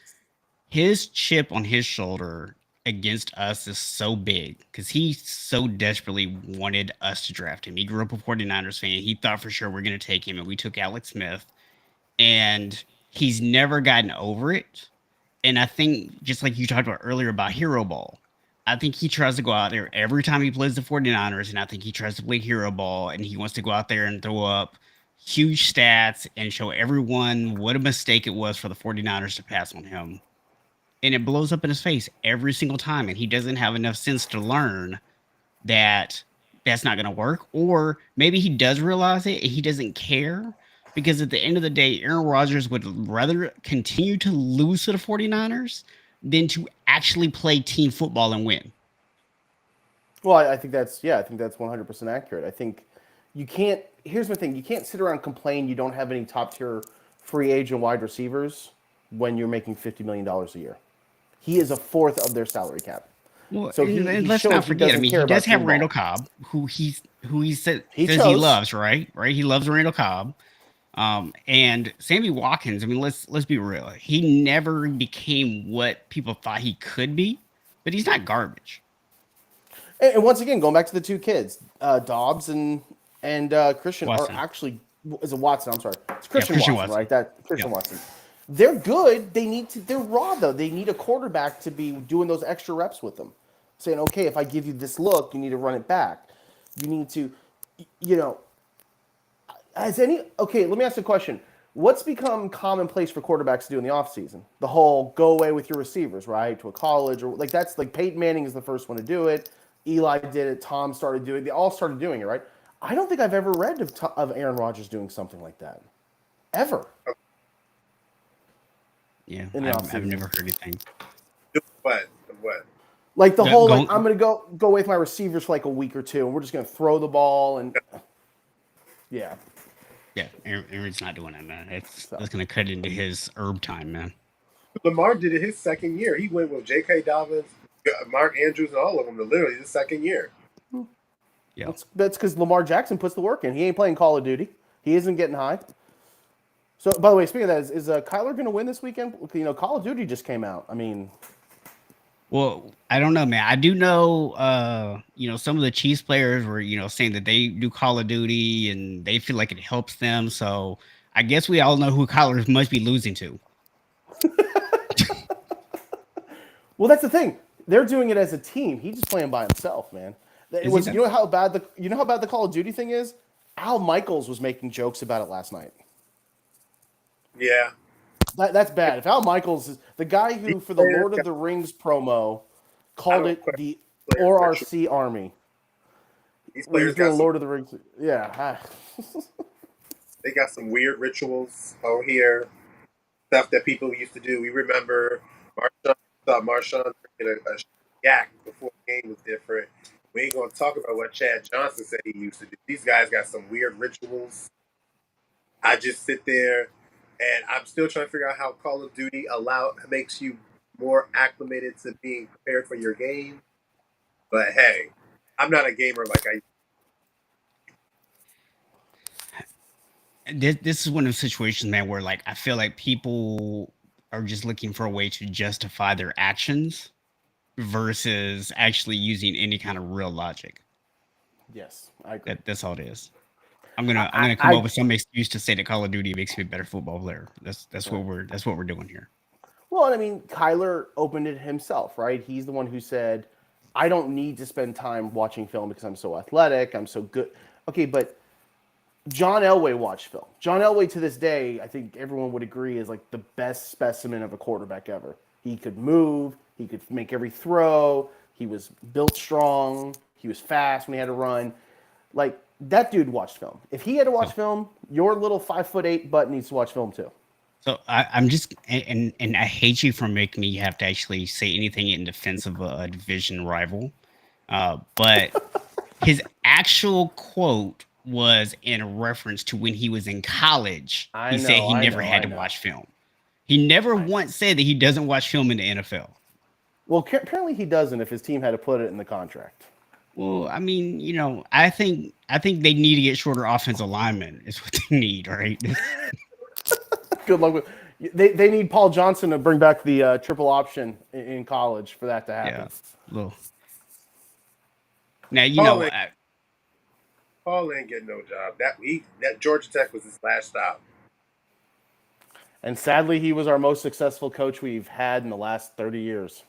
[SPEAKER 1] his chip on his shoulder against us is so big because he so desperately wanted us to draft him. He grew up a 49ers fan. He thought for sure we're going to take him, and we took Alex Smith. And he's never gotten over it. And I think, just like you talked about earlier about hero ball, I think he tries to go out there every time he plays the 49ers, and I think he tries to play hero ball, and he wants to go out there and throw up huge stats and show everyone what a mistake it was for the 49ers to pass on him. And it blows up in his face every single time, and he doesn't have enough sense to learn that that's not going to work. Or maybe he does realize it and he doesn't care, because at the end of the day, Aaron Rodgers would rather continue to lose to the 49ers than to actually play team football and win.
[SPEAKER 2] Well, I think that's 100% accurate. I think you can't. Here's the thing: you can't sit around and complain you don't have any top tier free agent wide receivers when you're making $50 million a year. He is a fourth of their salary cap.
[SPEAKER 1] Well,
[SPEAKER 2] So
[SPEAKER 1] and let's not forget. I mean, he does have Randall Cobb, who says he loves, right? Right? He loves Randall Cobb. And Sammy Watkins. I mean, let's be real. He never became what people thought he could be, but he's not garbage.
[SPEAKER 2] And once again, going back to the two kids, Dobbs and Christian
[SPEAKER 1] Watson.
[SPEAKER 2] are actually is a Watson. I'm sorry, it's Christian Watson, right? Christian Watson. They're good. They're raw though. They need a quarterback to be doing those extra reps with them, saying, okay, if I give you this look, you need to run it back. You need to, okay, let me ask you a question. What's become commonplace for quarterbacks to do in the offseason? The whole go away with your receivers, right? To a college, or that's like Peyton Manning is the first one to do it. Eli did it. Tom started doing it. They all started doing it, right? I don't think I've ever read of Aaron Rodgers doing something like that. Ever.
[SPEAKER 1] Yeah, I've never heard anything.
[SPEAKER 3] What?
[SPEAKER 2] Like the whole, I'm going to go away with my receivers for like a week or two, and we're just going to throw the ball and yeah.
[SPEAKER 1] Yeah, Aaron's not doing that, man. That's going to cut into his herb time, man.
[SPEAKER 3] Lamar did it his second year. He went with J.K. Dobbins, Mark Andrews, and all of them. Literally his second year.
[SPEAKER 2] Yeah, that's because Lamar Jackson puts the work in. He ain't playing Call of Duty. He isn't getting high. So, by the way, speaking of that, is Kyler going to win this weekend? Call of Duty just came out. I mean,
[SPEAKER 1] well, I don't know, man. I do know, some of the Chiefs players were, saying that they do Call of Duty and they feel like it helps them. So I guess we all know who Kyler must be losing to.
[SPEAKER 2] Well, that's the thing. They're doing it as a team. He's just playing by himself, man. You know how bad the Call of Duty thing is? Al Michaels was making jokes about it last night.
[SPEAKER 3] Yeah.
[SPEAKER 2] That's bad. If Al Michaels is the guy who, for the Lord of the Rings promo, called it the ORC Army.
[SPEAKER 3] These players got
[SPEAKER 2] Lord of the Rings. Yeah.
[SPEAKER 3] They got some weird rituals out here. Stuff that people used to do. We remember Marshawn drinking a yak before the game was different. We ain't going to talk about what Chad Johnson said he used to do. These guys got some weird rituals. I just sit there, and I'm still trying to figure out how Call of Duty makes you more acclimated to being prepared for your game. But hey, I'm not a gamer like I.
[SPEAKER 1] This is one of those situations, man, where I feel like people are just looking for a way to justify their actions versus actually using any kind of real logic.
[SPEAKER 2] Yes, I agree.
[SPEAKER 1] That's all it is. I'm gonna come up with some excuse to say that Call of Duty makes me a better football player. That's what we're doing here.
[SPEAKER 2] Well, I mean, Kyler opened it himself, right? He's the one who said, "I don't need to spend time watching film because I'm so athletic. I'm so good." Okay, but John Elway watched film. John Elway, to this day, I think everyone would agree, is like the best specimen of a quarterback ever. He could move. He could make every throw. He was built strong. He was fast when he had to run. Like, that dude watched film. If he had to watch film, your little 5'8" butt needs to watch film too.
[SPEAKER 1] So I'm just, and I hate you for making me have to actually say anything in defense of a division rival. But his actual quote was in reference to when he was in college. He said he never had to watch film. He never once said that he doesn't watch film in the NFL.
[SPEAKER 2] Well, apparently he doesn't if his team had to put it in the contract.
[SPEAKER 1] Well, I mean, I think they need to get shorter offensive linemen. Is what they need, right?
[SPEAKER 2] Good luck with. They need Paul Johnson to bring back the triple option in college for that to happen.
[SPEAKER 1] Yeah. Now
[SPEAKER 3] Paul ain't getting no job. That Georgia Tech was his last stop.
[SPEAKER 2] And sadly, he was our most successful coach we've had in the last 30 years.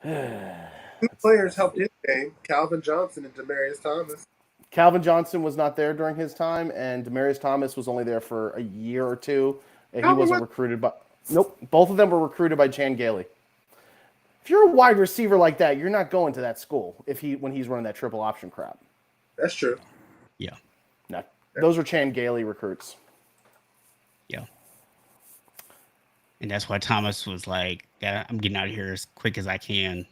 [SPEAKER 3] Two players helped his game: Calvin Johnson and Demaryius Thomas.
[SPEAKER 2] Calvin Johnson was not there during his time, and Demaryius Thomas was only there for a year or two. And he wasn't recruited by. Nope, both of them were recruited by Chan Gailey. If you're a wide receiver like that, you're not going to that school when he's running that triple option crap.
[SPEAKER 3] That's true.
[SPEAKER 1] Yeah.
[SPEAKER 2] No, those are Chan Gailey recruits.
[SPEAKER 1] Yeah. And that's why Thomas was like, "Yeah, I'm getting out of here as quick as I can."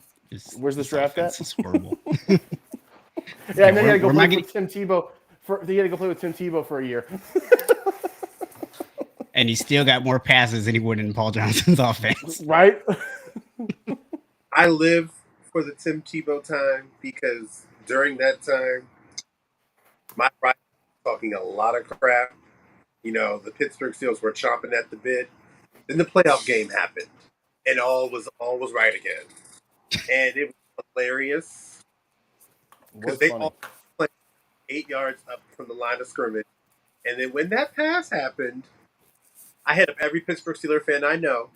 [SPEAKER 2] Where's this draft at?
[SPEAKER 1] It's horrible.
[SPEAKER 2] Yeah, and then he had to go play with Tim Tebow. He had to go play with Tim Tebow for a year.
[SPEAKER 1] And he still got more passes than he would in Paul Johnson's offense.
[SPEAKER 2] Right?
[SPEAKER 3] I live for the Tim Tebow time because during that time, my rival was talking a lot of crap. The Pittsburgh Steelers were chomping at the bit. Then the playoff game happened, and all was right again. And it was hilarious because they all played 8 yards up from the line of scrimmage. And then when that pass happened, I hit up every Pittsburgh Steelers fan I know.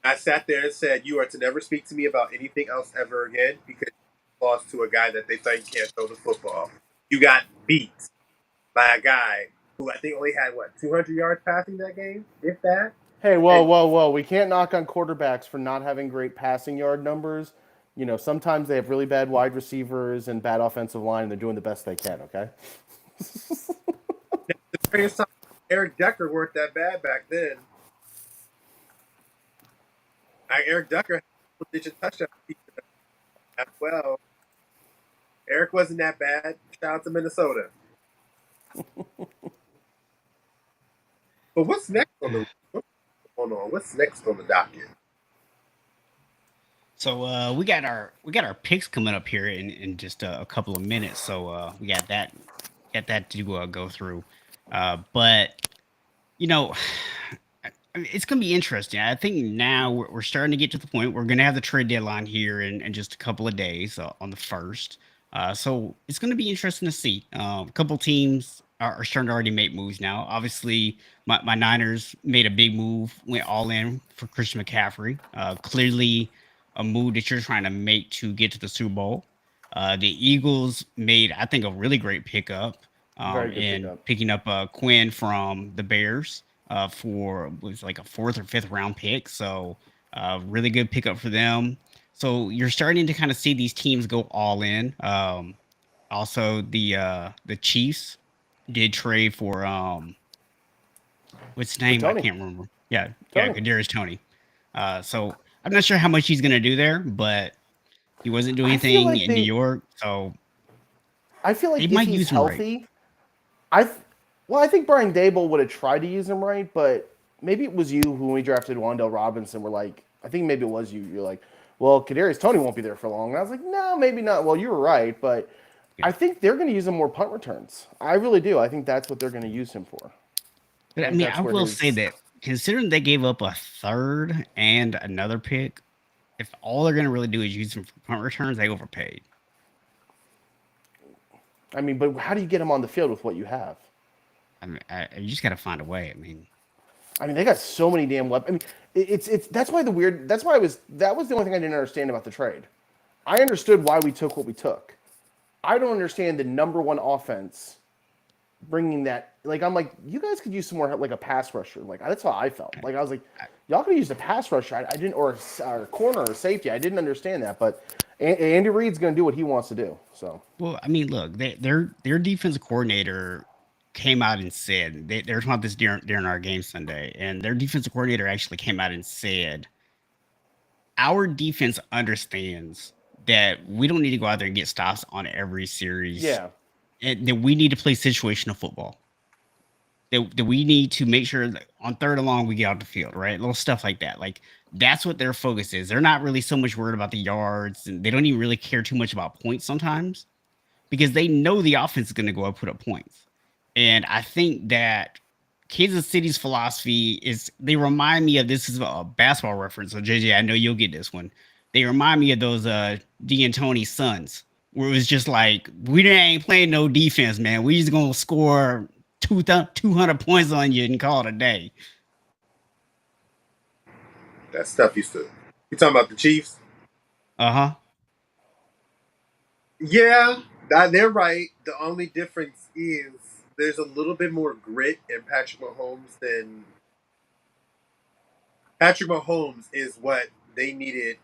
[SPEAKER 3] I sat there and said, "You are to never speak to me about anything else ever again because you lost to a guy that they think can't throw the football. You got beat by a guy who I think only had, 200 yards passing that game, if that?"
[SPEAKER 2] Hey, whoa. We can't knock on quarterbacks for not having great passing yard numbers. Sometimes they have really bad wide receivers and bad offensive line, and they're doing the best they can, okay?
[SPEAKER 3] The greatest time, Eric Decker weren't that bad back then. Eric Decker had a digit touchdown as well. Eric wasn't that bad. Shout out to Minnesota. But what's next on the docket?
[SPEAKER 1] So we got our picks coming up here in just a couple of minutes. So we got that to go through. But it's going to be interesting. I think now we're starting to get to the point we're going to have the trade deadline here in just a couple of days on the 1st. So it's going to be interesting to see. A couple teams are starting to already make moves now. Obviously, my Niners made a big move, went all in for Christian McCaffrey. Clearly a move that you're trying to make to get to the Super Bowl. The Eagles made, I think, a really great pickup picking up Quinn from the Bears. For was like a 4th or 5th round pick. So really good pickup for them. So you're starting to kind of see these teams go all in. Also the Chiefs did trade for what's his name?
[SPEAKER 2] Tony.
[SPEAKER 1] I can't remember. Yeah, Kadarius Toney. So I'm not sure how much he's gonna do there, but he wasn't doing anything in New York. So
[SPEAKER 2] I feel like if he's healthy, right. I think Brian Dable would have tried to use him right, but maybe it was you who, when we drafted Wan'Dale Robinson, were like, I think maybe it was you. You're like, well, Kadarius Toney won't be there for long. And I was like, no, maybe not. Well, you were right, but I think they're going to use him more punt returns. I really do. I think that's what they're going to use him for.
[SPEAKER 1] But I will say that considering they gave up a 3rd and another pick, if all they're going to really do is use him for punt returns, they overpaid.
[SPEAKER 2] I mean, but how do you get him on the field with what you have?
[SPEAKER 1] I mean, you just got to find a way. I mean,
[SPEAKER 2] they got so many damn weapons. I mean, that's why that was the only thing I didn't understand about the trade. I understood why we took what we took. I don't understand the number one offense bringing that. Like, I'm like, you guys could use some more, like a pass rusher. Like, that's how I felt. Like, I was like, y'all could use a pass rusher. I didn't, or a corner or safety. I didn't understand that, but Andy Reid's going to do what he wants to do. So,
[SPEAKER 1] well, I mean, look, their defensive coordinator came out and said they were talking about this during our game Sunday, and their defensive coordinator actually came out and said, our defense understands that we don't need to go out there and get stops on every series.
[SPEAKER 2] Yeah.
[SPEAKER 1] And that we need to play situational football. that we need to make sure that on third and long we get out the field, right? Little stuff like that. Like that's what their focus is. They're not really so much worried about the yards, and they don't even really care too much about points sometimes because they know the offense is going to go up, put up points. And I think that Kansas City's philosophy is they remind me of this is a basketball reference. So JJ, I know you'll get this one. They remind me of those D'Antoni Suns, where it was just like we ain't playing no defense, man. We just gonna score 200 points on you and call it a day.
[SPEAKER 3] That stuff used to. You talking about the Chiefs?
[SPEAKER 1] Uh-huh.
[SPEAKER 3] Yeah, they're right. The only difference is there's a little bit more grit in Patrick Mahomes than Patrick Mahomes is what they needed.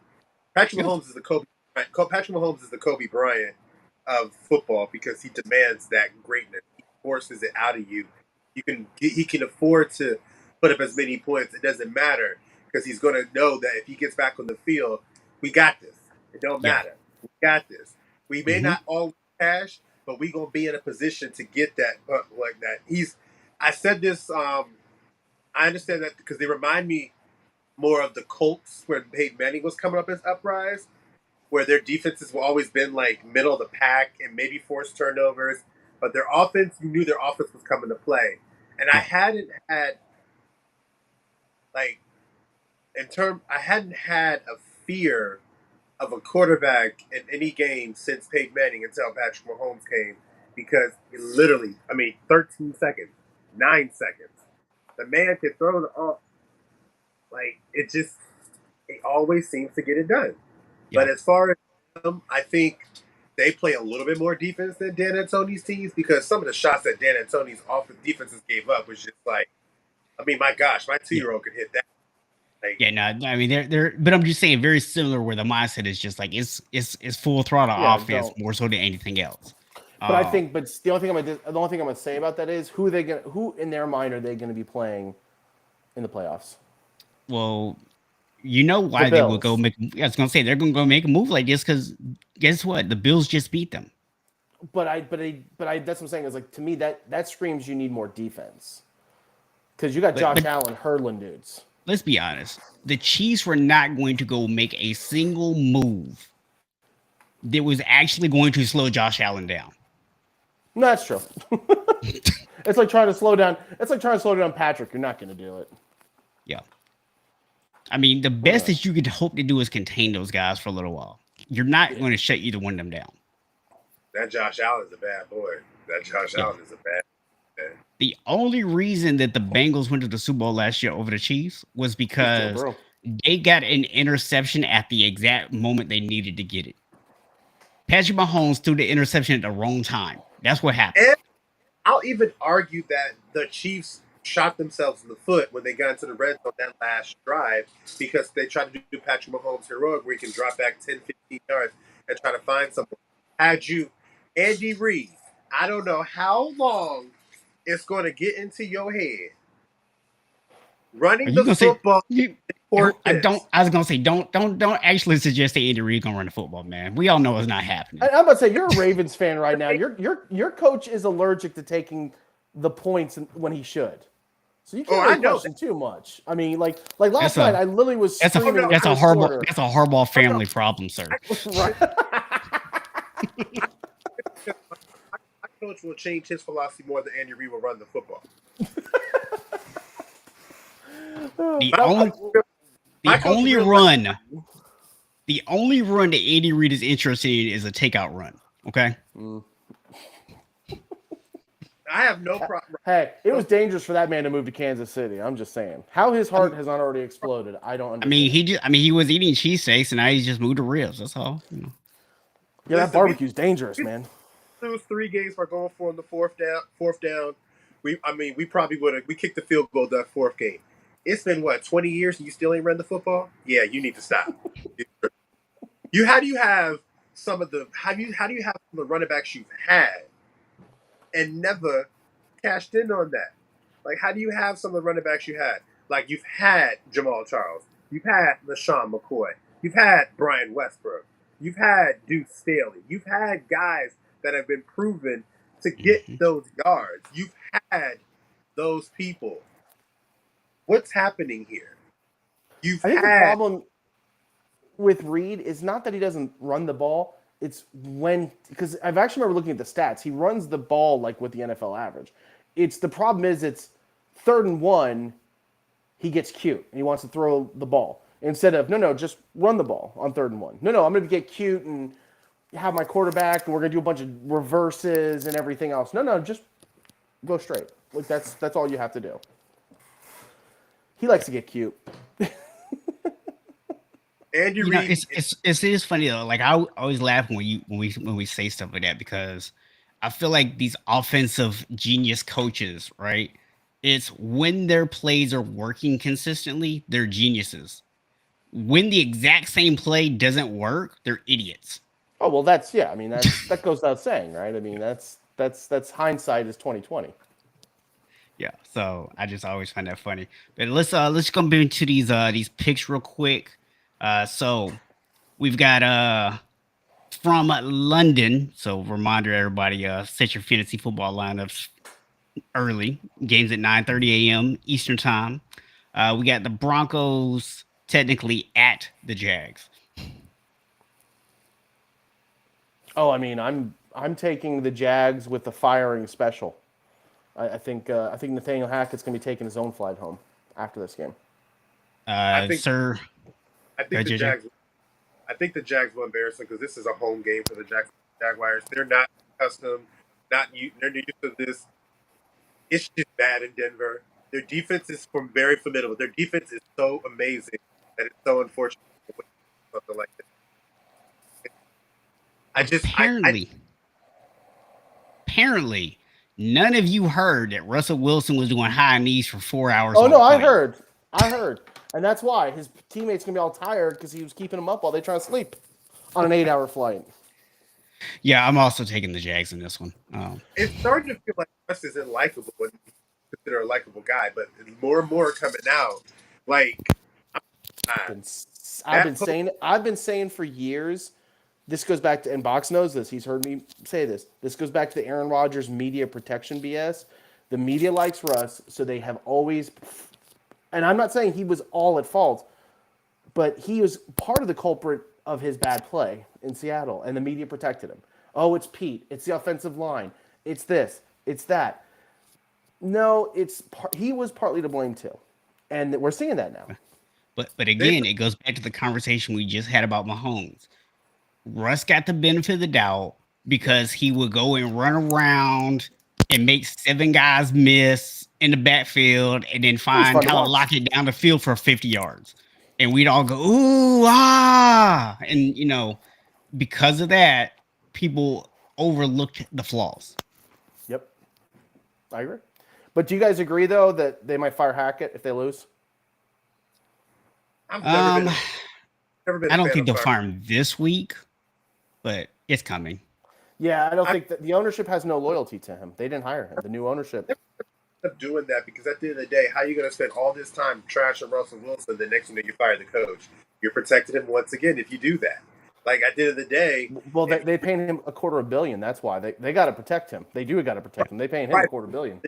[SPEAKER 3] Patrick Mahomes is the Kobe. Patrick Mahomes is the Kobe Bryant of football because he demands that greatness. He forces it out of you. He can afford to put up as many points. It doesn't matter because he's going to know that if he gets back on the field, we got this. It don't matter. We got this. We may not always cash, but we gonna be in a position to get that like that. I said this. I understand that because they remind me more of the Colts when Peyton Manning was coming up as Uprise, where their defenses have always been like middle of the pack and maybe forced turnovers, but their offense, you knew their offense was coming to play. And I hadn't had a fear of a quarterback in any game since Peyton Manning until Patrick Mahomes came, because it literally, 13 seconds, 9 seconds, the man can throw the off. Like it always seems to get it done. Yeah. But as far as I think they play a little bit more defense than Dan Antoni's teams because some of the shots that Dan Antoni's defenses gave up was just like, my gosh, my 2-year-old could hit that.
[SPEAKER 1] Like, they're but I'm just saying very similar where the mindset is just like it's full throttle offense more so than anything else.
[SPEAKER 2] But I think the only thing I'm gonna say about that is who in their mind are they gonna be playing in the playoffs?
[SPEAKER 1] Well, you know why they would go make. I was gonna say they're gonna go make a move like this because guess what? The Bills just beat them.
[SPEAKER 2] But that's what I'm saying is like to me that screams you need more defense because you got Josh Allen hurdling dudes.
[SPEAKER 1] Let's be honest. The Chiefs were not going to go make a single move that was actually going to slow Josh Allen down.
[SPEAKER 2] No, that's true. It's like trying to slow down. It's like trying to slow down Patrick. You're not going to do it.
[SPEAKER 1] Yeah. The best that you could hope to do is contain those guys for a little while. You're not going to shut either one of them down.
[SPEAKER 3] That Josh Allen is a bad boy. Allen is a bad man.
[SPEAKER 1] The only reason that the Bengals went to the Super Bowl last year over the Chiefs was because they got an interception at the exact moment they needed to get it. Patrick Mahomes threw the interception at the wrong time. That's what happened.
[SPEAKER 3] And I'll even argue that the Chiefs shot themselves in the foot when they got into the red zone that last drive because they tried to do Patrick Mahomes heroic where he can drop back 10, 15 yards and try to find someone. Andy Reid, I don't know how long it's going to get into your head. Running the football.
[SPEAKER 1] I was gonna say don't actually suggest that Andy Reid gonna run the football, man. We all know it's not happening.
[SPEAKER 2] I'm about to say you're a Ravens fan right now. Your coach is allergic to taking the points when he should. So you can't question too much. Like last night, I literally was screaming.
[SPEAKER 1] That's a Harbaugh family problem, sir.
[SPEAKER 3] Right. My coach will change his philosophy more than Andy Reid will run the football.
[SPEAKER 1] The only run that Andy Reid is interested in is a takeout run. Okay.
[SPEAKER 3] I have no problem.
[SPEAKER 2] Hey, it was dangerous for that man to move to Kansas City. I'm just saying. How his heart has not already exploded, I don't understand.
[SPEAKER 1] He was eating cheesesteaks and now he's just moved to ribs. That's all.
[SPEAKER 2] Yeah, that barbecue's dangerous, man.
[SPEAKER 3] Lose 3 games by going for on the fourth down. We probably would have. We kicked the field goal that fourth game. It's been 20 years and you still ain't run the football? Yeah, you need to stop. How do you have some of the running backs you've had and never cashed in on that? Like, how do you have some of the running backs you had? Like, you've had Jamal Charles, you've had LaShawn McCoy, you've had Brian Westbrook, you've had Deuce Staley, you've had guys that have been proven to get those yards. You've had those people. What's happening here? You've
[SPEAKER 2] I think the
[SPEAKER 3] had
[SPEAKER 2] problem with Reed is not that he doesn't run the ball. It's when, because I've actually remember looking at the stats. He runs the ball like with the NFL average. It's the problem is it's 3rd and 1. He gets cute and he wants to throw the ball instead of no, just run the ball on 3rd and 1. No, I'm going to get cute and have my quarterback and we're going to do a bunch of reverses and everything else. No, just go straight. Like that's all you have to do. He likes to get cute.
[SPEAKER 3] Andy
[SPEAKER 1] You know,
[SPEAKER 3] Reid.
[SPEAKER 1] it is funny though. Like I always laugh when we say stuff like that because I feel like these offensive genius coaches, right? It's when their plays are working consistently, they're geniuses. When the exact same play doesn't work, they're idiots.
[SPEAKER 2] Oh well, that's yeah. I mean that goes without saying, right? I mean that's hindsight is 2020.
[SPEAKER 1] Yeah, so I just always find that funny. But let's go into these picks real quick. So we've got from London. So reminder everybody, set your fantasy football lineups early. Games at 9:30 a.m. Eastern time. We got the Broncos technically at the Jags.
[SPEAKER 2] Oh, I mean I'm taking the Jags with the firing special. I think Nathaniel Hackett's going to be taking his own flight home after this game.
[SPEAKER 3] I think
[SPEAKER 1] Sir,
[SPEAKER 3] I think the Jags. I think the Jags will embarrass them because this is a home game for the Jaguars. They're not accustomed, they're used to this. It's just bad in Denver. Their defense is very formidable. Their defense is so amazing that it's so unfortunate to win something like this.
[SPEAKER 1] Apparently, none of you heard that Russell Wilson was doing high knees for 4 hours.
[SPEAKER 2] Oh no, I heard, and that's why his teammates gonna be all tired because he was keeping them up while they try to sleep on an 8-hour flight.
[SPEAKER 1] Yeah, I'm also taking the Jags in this one.
[SPEAKER 3] It's starting to feel like Russ isn't likable, and consider a likable guy, but more and more coming out. Like
[SPEAKER 2] I've been saying for years. This goes back to, and Box knows this. He's heard me say this. This goes back to the Aaron Rodgers media protection BS. The media likes Russ, so they have always. And I'm not saying he was all at fault, but he was part of the culprit of his bad play in Seattle, and the media protected him. Oh, it's Pete. It's the offensive line. It's this. It's that. No, he was partly to blame too, and we're seeing that now.
[SPEAKER 1] But again, it goes back to the conversation we just had about Mahomes. Russ got the benefit of the doubt because he would go and run around and make 7 guys miss in the backfield and then find Tyler Lockett down the field for 50 yards. And we'd all go, ooh, ah. And, because of that, people overlooked the flaws.
[SPEAKER 2] Yep. I agree. But do you guys agree, though, that they might fire Hackett if they lose?
[SPEAKER 1] I don't think they'll fire him this week, but it's coming.
[SPEAKER 2] Yeah, I don't think that the ownership has no loyalty to him. They didn't hire him. The new ownership.
[SPEAKER 3] Of doing that because at the end of the day, how are you going to spend all this time trashing Russell Wilson? The next thing that you fire the coach, you're protecting him once again if you do that. Like at the end of the day,
[SPEAKER 2] well, they paying him $250 million. That's why they got to protect him. They do got to protect him. They paying him $250 million.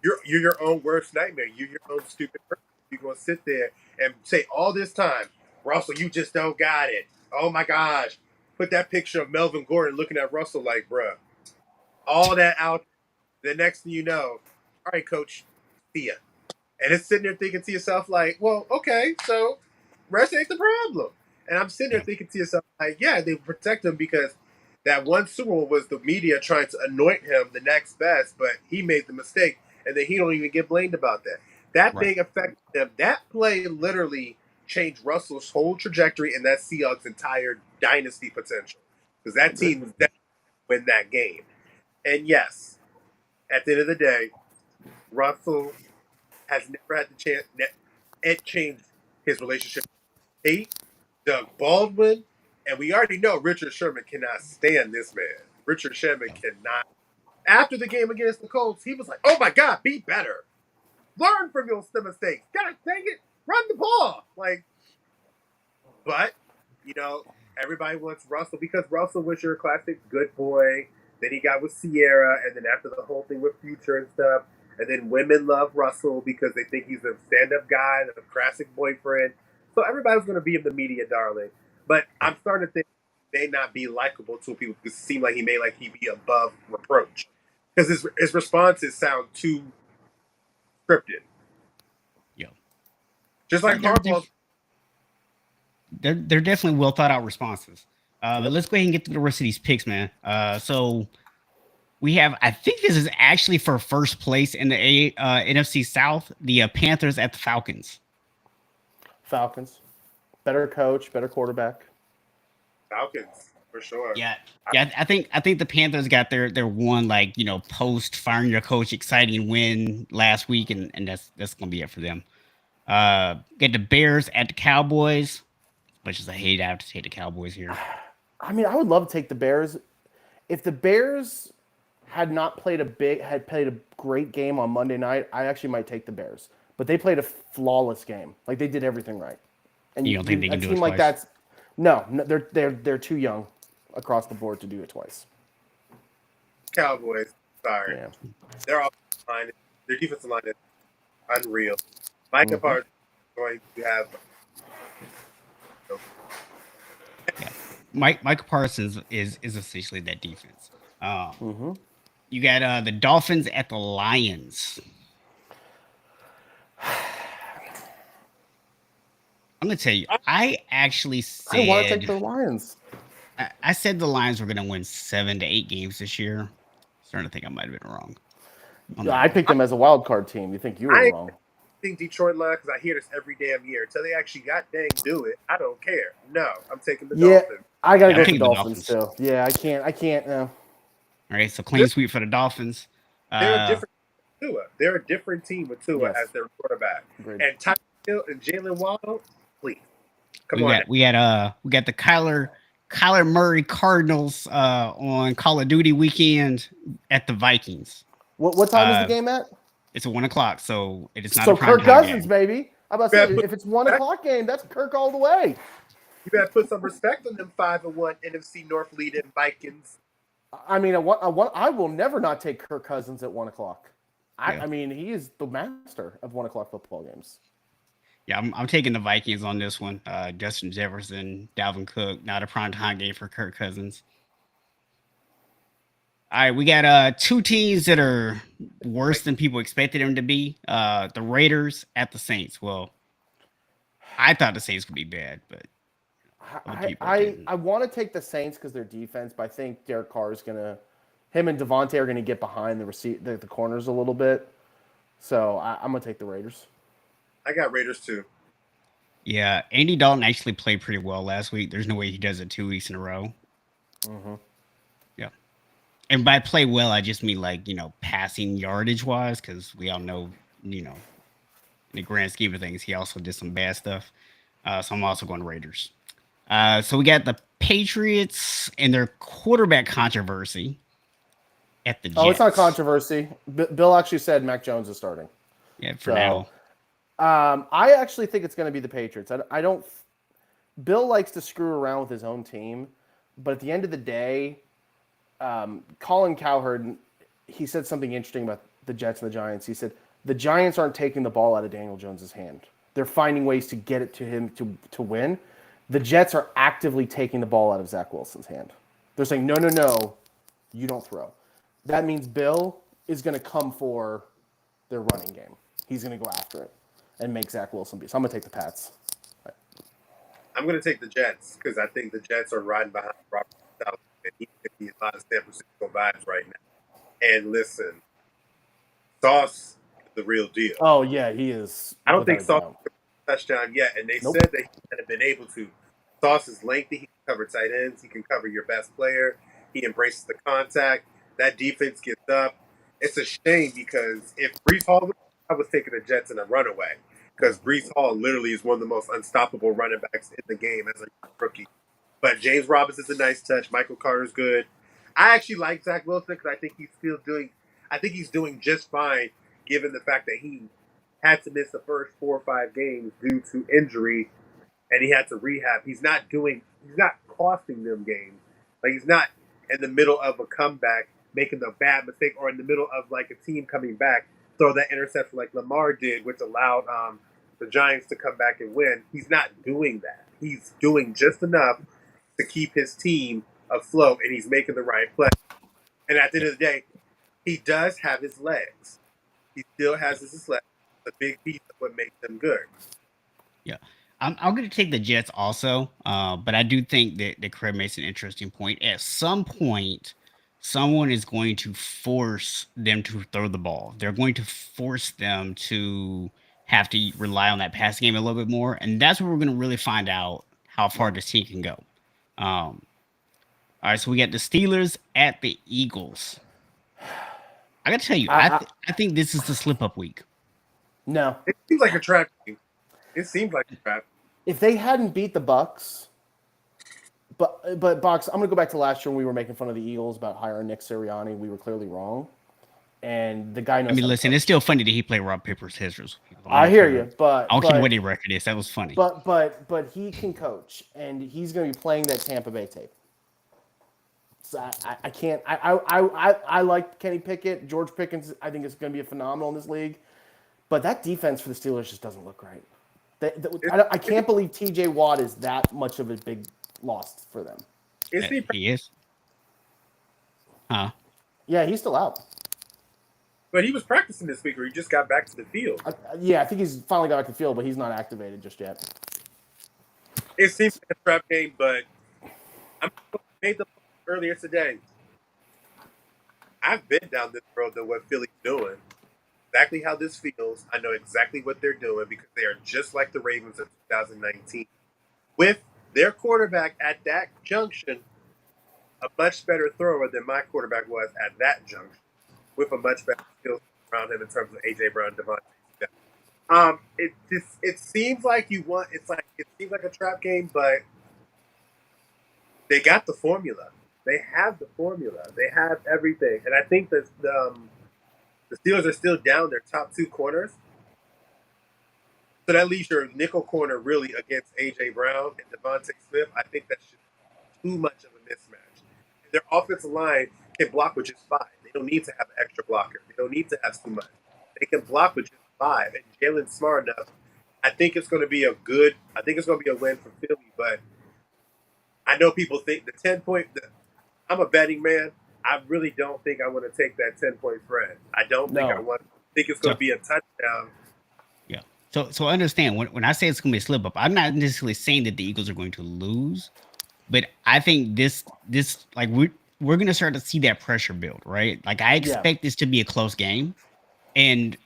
[SPEAKER 3] You're your own worst nightmare. You're your own stupid person. You're going to sit there and say all this time, Russell, you just don't got it. Oh my gosh. Put that picture of Melvin Gordon looking at Russell like, bruh, all that out. The next thing you know, all right, coach, see ya. And it's sitting there thinking to yourself like, well, okay, so rest ain't the problem. And I'm sitting there thinking to yourself like, yeah, they protect him because that one Super Bowl was the media trying to anoint him the next best, but he made the mistake, and then he don't even get blamed about that. That thing affected him. That play literally changed Russell's whole trajectory and that Seahawks' entire dynasty potential. Because that team was definitely win that game. And yes, at the end of the day, Russell has never had the chance. It changed his relationship with Tate, Doug Baldwin, and we already know Richard Sherman cannot stand this man. Richard Sherman cannot. After the game against the Colts, he was like, oh my God, be better. Learn from your mistakes. God dang it, run the ball. But, everybody wants Russell because Russell was your classic good boy. Then he got with Sierra, and then after the whole thing with Future and stuff, And then women love Russell because they think he's a stand-up guy, the classic boyfriend. So everybody's going to be in the media darling. But I'm starting to think he may not be likable to people because it seems like he may like he be above reproach. Because his responses sound too scripted.
[SPEAKER 1] Yo.
[SPEAKER 3] Just like Harbaugh's.
[SPEAKER 1] They're definitely well thought out responses. But let's go ahead and get through the rest of these picks, man. So we have, I think this is actually for first place in the NFC South, the Panthers at the Falcons.
[SPEAKER 2] Falcons. Better coach, better quarterback.
[SPEAKER 3] Falcons, for sure.
[SPEAKER 1] Yeah. I think the Panthers got their one, like, post firing your coach exciting win last week, and that's gonna be it for them. Get the Bears at the Cowboys. Much as I have to take the Cowboys here.
[SPEAKER 2] I mean, I would love to take the Bears. If the Bears had played a great game on Monday night, I actually might take the Bears. But they played a flawless game. Like, they did everything right. And
[SPEAKER 1] you don't think they can do it twice?
[SPEAKER 2] Like no, they're too young across the board to do it twice.
[SPEAKER 3] Cowboys, sorry.
[SPEAKER 2] Yeah.
[SPEAKER 3] Their offensive line, their defensive line is unreal. Micah Parsons is going to have.
[SPEAKER 1] Yeah. Micah Parsons is essentially that defense. You got the Dolphins at the Lions. I'm gonna tell you, I actually said
[SPEAKER 2] I want to take the Lions.
[SPEAKER 1] I said the Lions were gonna win 7 to 8 games this year. I'm starting to think I might have been wrong.
[SPEAKER 2] I picked them as a wild card team. You think you were wrong?
[SPEAKER 3] I think Detroit lied because I hear this every damn year. Until they actually got dang do it, I don't care. No, I'm taking the Dolphins.
[SPEAKER 2] I gotta go with the Dolphins too. Yeah, I can't. No.
[SPEAKER 1] All right, so clean sweep for the Dolphins.
[SPEAKER 3] They're a different Tua. They're a different team with Tua as their quarterback.
[SPEAKER 2] Agreed.
[SPEAKER 3] And Tyler Hill and Jalen Waddle, please. Come
[SPEAKER 1] on.
[SPEAKER 3] on.
[SPEAKER 1] We got the Kyler Murray Cardinals on Call of Duty weekend at the Vikings.
[SPEAKER 2] What time is the game at?
[SPEAKER 1] It's at 1:00, so it is not.
[SPEAKER 2] So Kirk Cousins, baby. I'm about to say, if it's 1:00 game, that's Kirk all the way.
[SPEAKER 3] You better put some respect on them 5-1 NFC North leading Vikings.
[SPEAKER 2] I mean, I will never not take Kirk Cousins at 1:00. I mean, he is the master of 1:00 football games.
[SPEAKER 1] Yeah, I'm taking the Vikings on this one. Justin Jefferson, Dalvin Cook, not a primetime game for Kirk Cousins. All right, we got 2 teams that are worse than people expected them to be. The Raiders at the Saints. Well, I thought the Saints would be bad, but
[SPEAKER 2] I want to take the Saints because their defense, but I think Derek Carr is him and Devontae are gonna get behind the corners a little bit. So I'm gonna take the Raiders.
[SPEAKER 3] I got Raiders too.
[SPEAKER 1] Yeah, Andy Dalton actually played pretty well last week. There's no way he does it 2 weeks in a row. Yeah. And by play well, I just mean passing yardage wise, because we all know, in the grand scheme of things, he also did some bad stuff. So I'm also going Raiders. So we got the Patriots and their quarterback controversy at the Jets.
[SPEAKER 2] Oh, it's not controversy. Bill actually said Mac Jones is starting.
[SPEAKER 1] Yeah, for now.
[SPEAKER 2] I actually think it's going to be the Patriots. I don't. Bill likes to screw around with his own team, but at the end of the day, Colin Cowherd, he said something interesting about the Jets and the Giants. He said the Giants aren't taking the ball out of Daniel Jones's hand. They're finding ways to get it to him to win. The Jets are actively taking the ball out of Zach Wilson's hand. They're saying, no, you don't throw. That means Bill is going to come for their running game. He's going to go after it and make Zach Wilson beat. So I'm going to take the Pats. Right.
[SPEAKER 3] I'm going to take the Jets because I think the Jets are riding behind Robert Saleh, and he could be a lot of San Francisco vibes right now. And listen, Sauce is the real deal.
[SPEAKER 2] Oh, yeah, he is.
[SPEAKER 3] I don't think Sauce has a touchdown yet, and they said that he hadn't been able to. Sauce is lengthy. He can cover tight ends. He can cover your best player. He embraces the contact. That defense gets up. It's a shame because if Breece Hall, I was taking the Jets in a runaway because Breece Hall literally is one of the most unstoppable running backs in the game as a rookie. But James Robinson's a nice touch. Michael Carter's good. I actually like Zach Wilson because I think he's doing just fine given the fact that he had to miss the first 4 or 5 games due to injury and he had to rehab. He's not costing them games. Like, he's not in the middle of a comeback making a bad mistake or in the middle of like a team coming back throw that interception like Lamar did, which allowed the Giants to come back and win. He's not doing that. He's doing just enough to keep his team afloat, and he's making the right play. And at the end of the day, he does have his legs. He still has his legs. The big piece of what makes them good.
[SPEAKER 1] Yeah. I'm going to take the Jets also, but I do think that Craig makes an interesting point. At some point, someone is going to force them to throw the ball. They're going to force them to have to rely on that pass game a little bit more, and that's where we're going to really find out how far this team can go. All right, so we got the Steelers at the Eagles. I got to tell you, I think this is the slip-up week.
[SPEAKER 2] No.
[SPEAKER 3] It seems like a trap game. It seems like a trap.
[SPEAKER 2] If they hadn't beat the Bucks, but Box, I'm gonna go back to last year when we were making fun of the Eagles about hiring Nick Sirianni. We were clearly wrong, and the guy knows.
[SPEAKER 1] I mean, listen, it's still funny that he played rock paper scissors.
[SPEAKER 2] I hear you, but
[SPEAKER 1] I don't care what the record is. That was funny.
[SPEAKER 2] But he can coach, and he's gonna be playing that Tampa Bay tape. So I can't. I like Kenny Pickett, George Pickens. I think it's gonna be a phenomenal in this league, but that defense for the Steelers just doesn't look right. I can't believe T.J. Watt is that much of a big loss for them.
[SPEAKER 1] He is? Huh?
[SPEAKER 2] Yeah, he's still out.
[SPEAKER 3] But he was practicing this week, or he just got back to the field.
[SPEAKER 2] I think he's finally got back to the field, but he's not activated just yet.
[SPEAKER 3] It seems like a trap game, but I made the point earlier today. I've been down this road to what Philly's doing. Exactly how this feels. I know exactly what they're doing because they are just like the Ravens of 2019. With their quarterback at that junction, a much better thrower than my quarterback was at that junction, with a much better skill around him in terms of A.J. Brown, Devontae. It seems like it seems like a trap game, but they got the formula. They have the formula. They have everything, and I think that the Steelers are still down their top two corners. So that leaves your nickel corner really against A.J. Brown and Devontae Smith. I think that's just too much of a mismatch. And their offensive line can block with just 5. They don't need to have an extra blocker. They don't need to have too much. They can block with just 5. And Jalen's smart enough. I think it's going to be a win for Philly, but I know people think the 10-point – I'm a betting man. I really don't think I want to take that 10-point spread. I don't think I think it's going to be a touchdown.
[SPEAKER 1] Yeah. So understand, when I say it's going to be a slip-up, I'm not necessarily saying that the Eagles are going to lose, but I think this like we're going to start to see that pressure build, right? Like I expect this to be a close game, and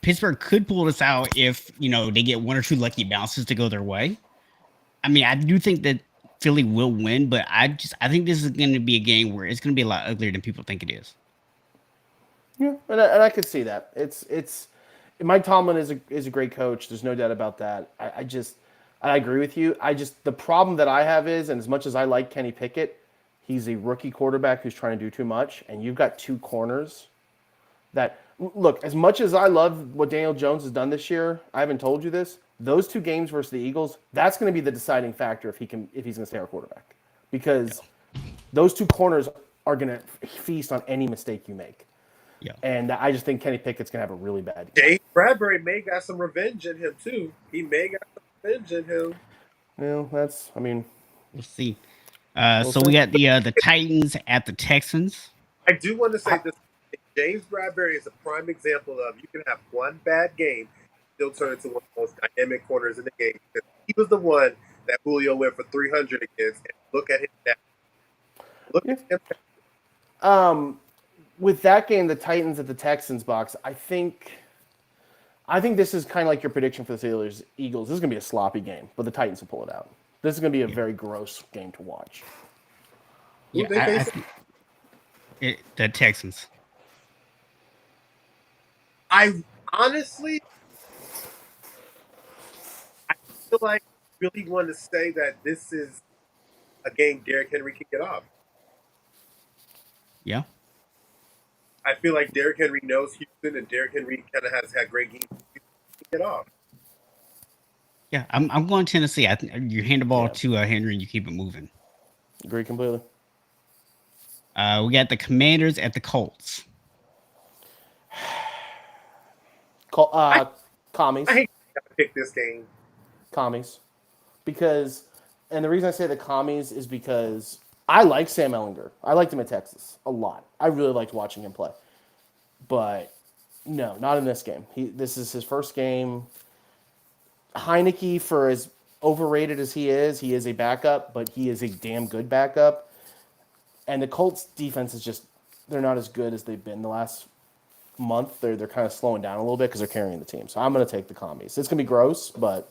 [SPEAKER 1] Pittsburgh could pull this out if, they get 1 or 2 lucky bounces to go their way. I mean, I do think that Philly will win, but I think this is going to be a game where it's going to be a lot uglier than people think it is.
[SPEAKER 2] Yeah, and I could see that. It's Mike Tomlin is a great coach. There's no doubt about that. I agree with you. The problem that I have is, and as much as I like Kenny Pickett, he's a rookie quarterback who's trying to do too much, and you've got 2 corners that look. As much as I love what Daniel Jones has done this year, I haven't told you this. Those 2 games versus the Eagles, that's going to be the deciding factor if he's going to stay our quarterback, because those 2 corners are going to feast on any mistake you make. Yeah, and I just think Kenny Pickett's going to have a really bad game.
[SPEAKER 3] Dave Bradbury may got some revenge in him too. He may got some revenge in him.
[SPEAKER 2] Well,
[SPEAKER 1] we'll see. So we got the Titans at the Texans.
[SPEAKER 3] I do want to say this: James Bradbury is a prime example of you can have one bad game, still turn into one of the most dynamic corners in the game. He was the one that Julio went for 300 against. And look at him now. Look at him.
[SPEAKER 2] With that game, the Titans at the Texans, Box, I think this is kind of like your prediction for the Steelers Eagles. This is going to be a sloppy game, but the Titans will pull it out. This is going to be a very gross game to watch.
[SPEAKER 1] Yeah, the Texans.
[SPEAKER 3] I honestly, I feel like I really want to say that this is a game Derrick Henry can get off.
[SPEAKER 1] Yeah.
[SPEAKER 3] I feel like Derrick Henry knows Houston, and Derrick Henry kind of has had great games to get off.
[SPEAKER 1] Yeah, I'm going Tennessee. I think you hand the ball to Henry and you keep it moving.
[SPEAKER 2] Agree completely.
[SPEAKER 1] We got the Commanders at the Colts.
[SPEAKER 2] Commies.
[SPEAKER 3] I hate to pick this game.
[SPEAKER 2] Commies. Because, and the reason I say the commies is because I like Sam Ehlinger. I liked him at Texas a lot. I really liked watching him play. But no, not in this game. This is his first game. Heinicke, for as overrated as he is a backup, but he is a damn good backup. And the Colts defense is just, they're not as good as they've been the last month. They're kind of slowing down a little bit because they're carrying the team. So I'm going to take the commies. It's going to be gross, but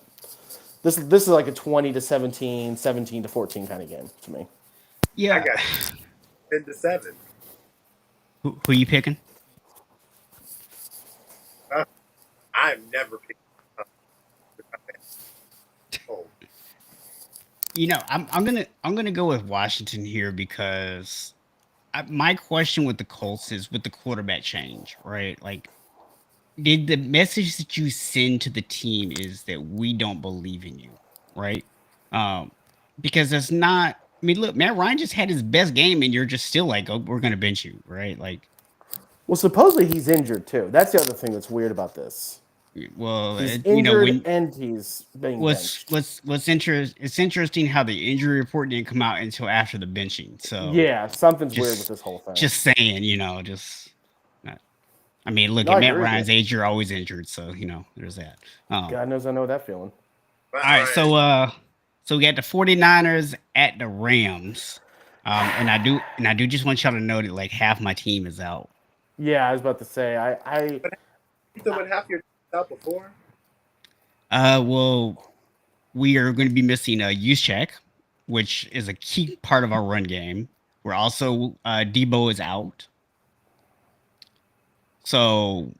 [SPEAKER 2] this is like a 20-17, 17-14 kind of game to me.
[SPEAKER 1] Yeah.
[SPEAKER 3] I got 10-7.
[SPEAKER 1] Who are you picking?
[SPEAKER 3] I've never picked. Oh.
[SPEAKER 1] You know, I'm gonna go with Washington here because my question with the Colts is with the quarterback change, right? Like, did the message that you send to the team is that we don't believe in you, right? Because it's not. I mean, look, Matt Ryan just had his best game, and you're just still like, oh, we're gonna bench you, right? Like,
[SPEAKER 2] well, supposedly he's injured too. That's the other thing that's weird about this.
[SPEAKER 1] well,
[SPEAKER 2] He's
[SPEAKER 1] you know,
[SPEAKER 2] injured and he's being benched.
[SPEAKER 1] It's interesting how the injury report didn't come out until after the benching. So
[SPEAKER 2] Yeah, something's weird with this whole thing.
[SPEAKER 1] Just saying, you know, I mean, look,
[SPEAKER 2] No,
[SPEAKER 1] at
[SPEAKER 2] I
[SPEAKER 1] Matt
[SPEAKER 2] agree with
[SPEAKER 1] Ryan's
[SPEAKER 2] you.
[SPEAKER 1] age, you're always injured, so you know, there's that.
[SPEAKER 2] God knows I know that feeling.
[SPEAKER 1] All right, so we got the 49ers at the Rams. And I do just want y'all to know that like half my team is out.
[SPEAKER 2] Yeah, I was about to say
[SPEAKER 3] So what half your out before?
[SPEAKER 1] Well, we are going to be missing Juszczyk, which is a key part of our run game. We're also Debo is out. So,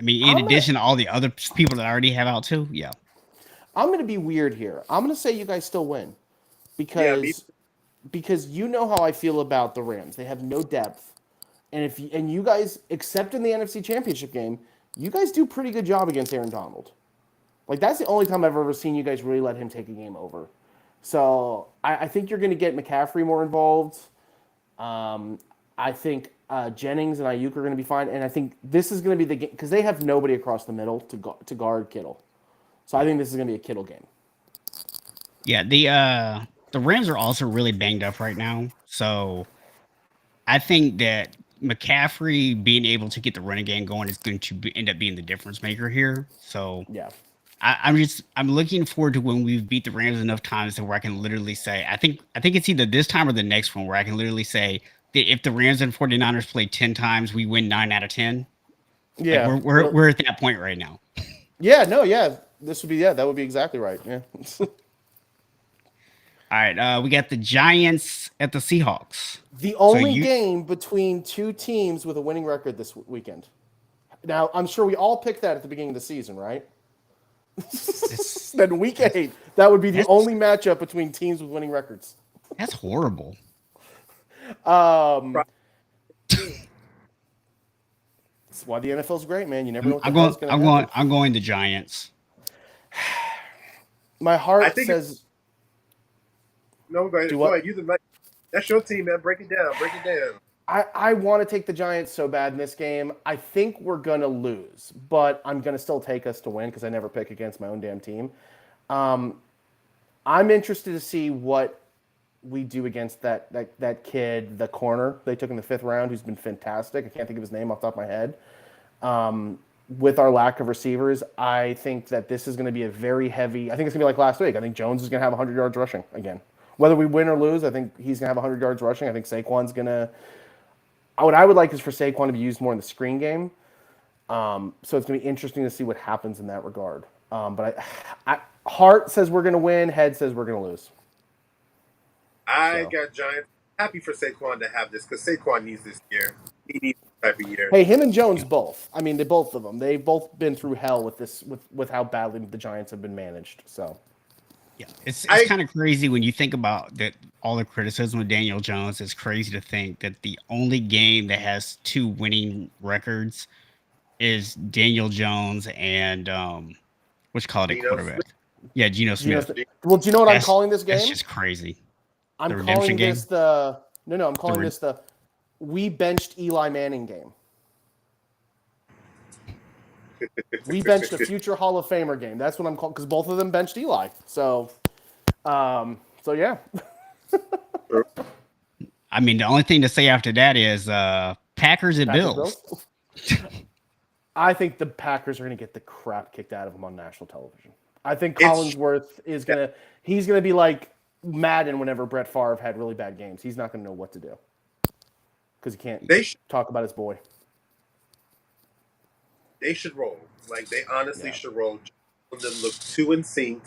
[SPEAKER 1] I mean, in addition to all the other people that I already have out too, yeah.
[SPEAKER 2] I'm going to be weird here. I'm going to say you guys still win because you know how I feel about the Rams. They have no depth, and you guys, except in the NFC Championship game, you guys do a pretty good job against Aaron Donald. Like, that's the only time I've ever seen you guys really let him take a game over. So I think you're going to get McCaffrey more involved. I think Jennings and Ayuk are going to be fine, and I think this is going to be the game because they have nobody across the middle to guard Kittle. So I think this is going to be a Kittle game.
[SPEAKER 1] Yeah, the Rams are also really banged up right now. So I think that McCaffrey being able to get the running game going is going to end up being the difference maker here. So
[SPEAKER 2] yeah,
[SPEAKER 1] I'm looking forward to when we've beat the Rams enough times that where I can literally say I think it's either this time or the next one where I can literally say that if the Rams and 49ers play 10 times, we win 9 out of 10.
[SPEAKER 2] Yeah,
[SPEAKER 1] like we're at that point right now.
[SPEAKER 2] Yeah, no, yeah. That would be exactly right. Yeah.
[SPEAKER 1] All right, we got the Giants at the Seahawks.
[SPEAKER 2] The only game between two teams with a winning record this weekend. Now, I'm sure we all picked that at the beginning of the season, right? Then week 8, that would be the only matchup between teams with winning records.
[SPEAKER 1] That's horrible.
[SPEAKER 2] That's why the NFL's great, man. You never know what the hell's going to happen.
[SPEAKER 1] I'm going the Giants.
[SPEAKER 2] My heart says.
[SPEAKER 3] No, go ahead. Go ahead. That's your team, man. Break it down.
[SPEAKER 2] I want to take the Giants so bad in this game. I think we're going to lose, but I'm going to still take us to win because I never pick against my own damn team. I'm interested to see what we do against that kid, the corner they took in the 5th round, who's been fantastic. I can't think of his name off the top of my head. With our lack of receivers, I think that this is going to be a very heavy. I think it's going to be like last week. I think Jones is going to have 100 yards rushing again. Whether we win or lose, I think he's going to have 100 yards rushing. I think Saquon's going to. What I would like is for Saquon to be used more in the screen game. So it's going to be interesting to see what happens in that regard. But heart says we're going to win. Head says we're going to lose.
[SPEAKER 3] I got Giants. Happy for Saquon to have this because Saquon needs this year. He needs this type of year.
[SPEAKER 2] Hey, him and Jones both. I mean, both of them. They've both been through hell with this, with how badly the Giants have been managed. So,
[SPEAKER 1] yeah, it's kind of crazy when you think about that. All the criticism of Daniel Jones. It's crazy to think that the only game that has 2 winning records is Daniel Jones and what's called a quarterback. Yeah, Geno Smith.
[SPEAKER 2] Well, do you know what I'm calling this game?
[SPEAKER 1] That's just crazy.
[SPEAKER 2] I'm calling this the I'm calling this the we benched Eli Manning game. We benched a future Hall of Famer game. That's what I'm calling, because both of them benched Eli. So yeah.
[SPEAKER 1] I mean, the only thing to say after that is Packers and Bills.
[SPEAKER 2] I think the Packers are going to get the crap kicked out of them on national television. I think Collinsworth is going to – he's going to be like Madden whenever Brett Favre had really bad games. He's not going to know what to do because he can't talk about his boy.
[SPEAKER 3] They should roll. Like, they honestly should roll. Them look too in sync.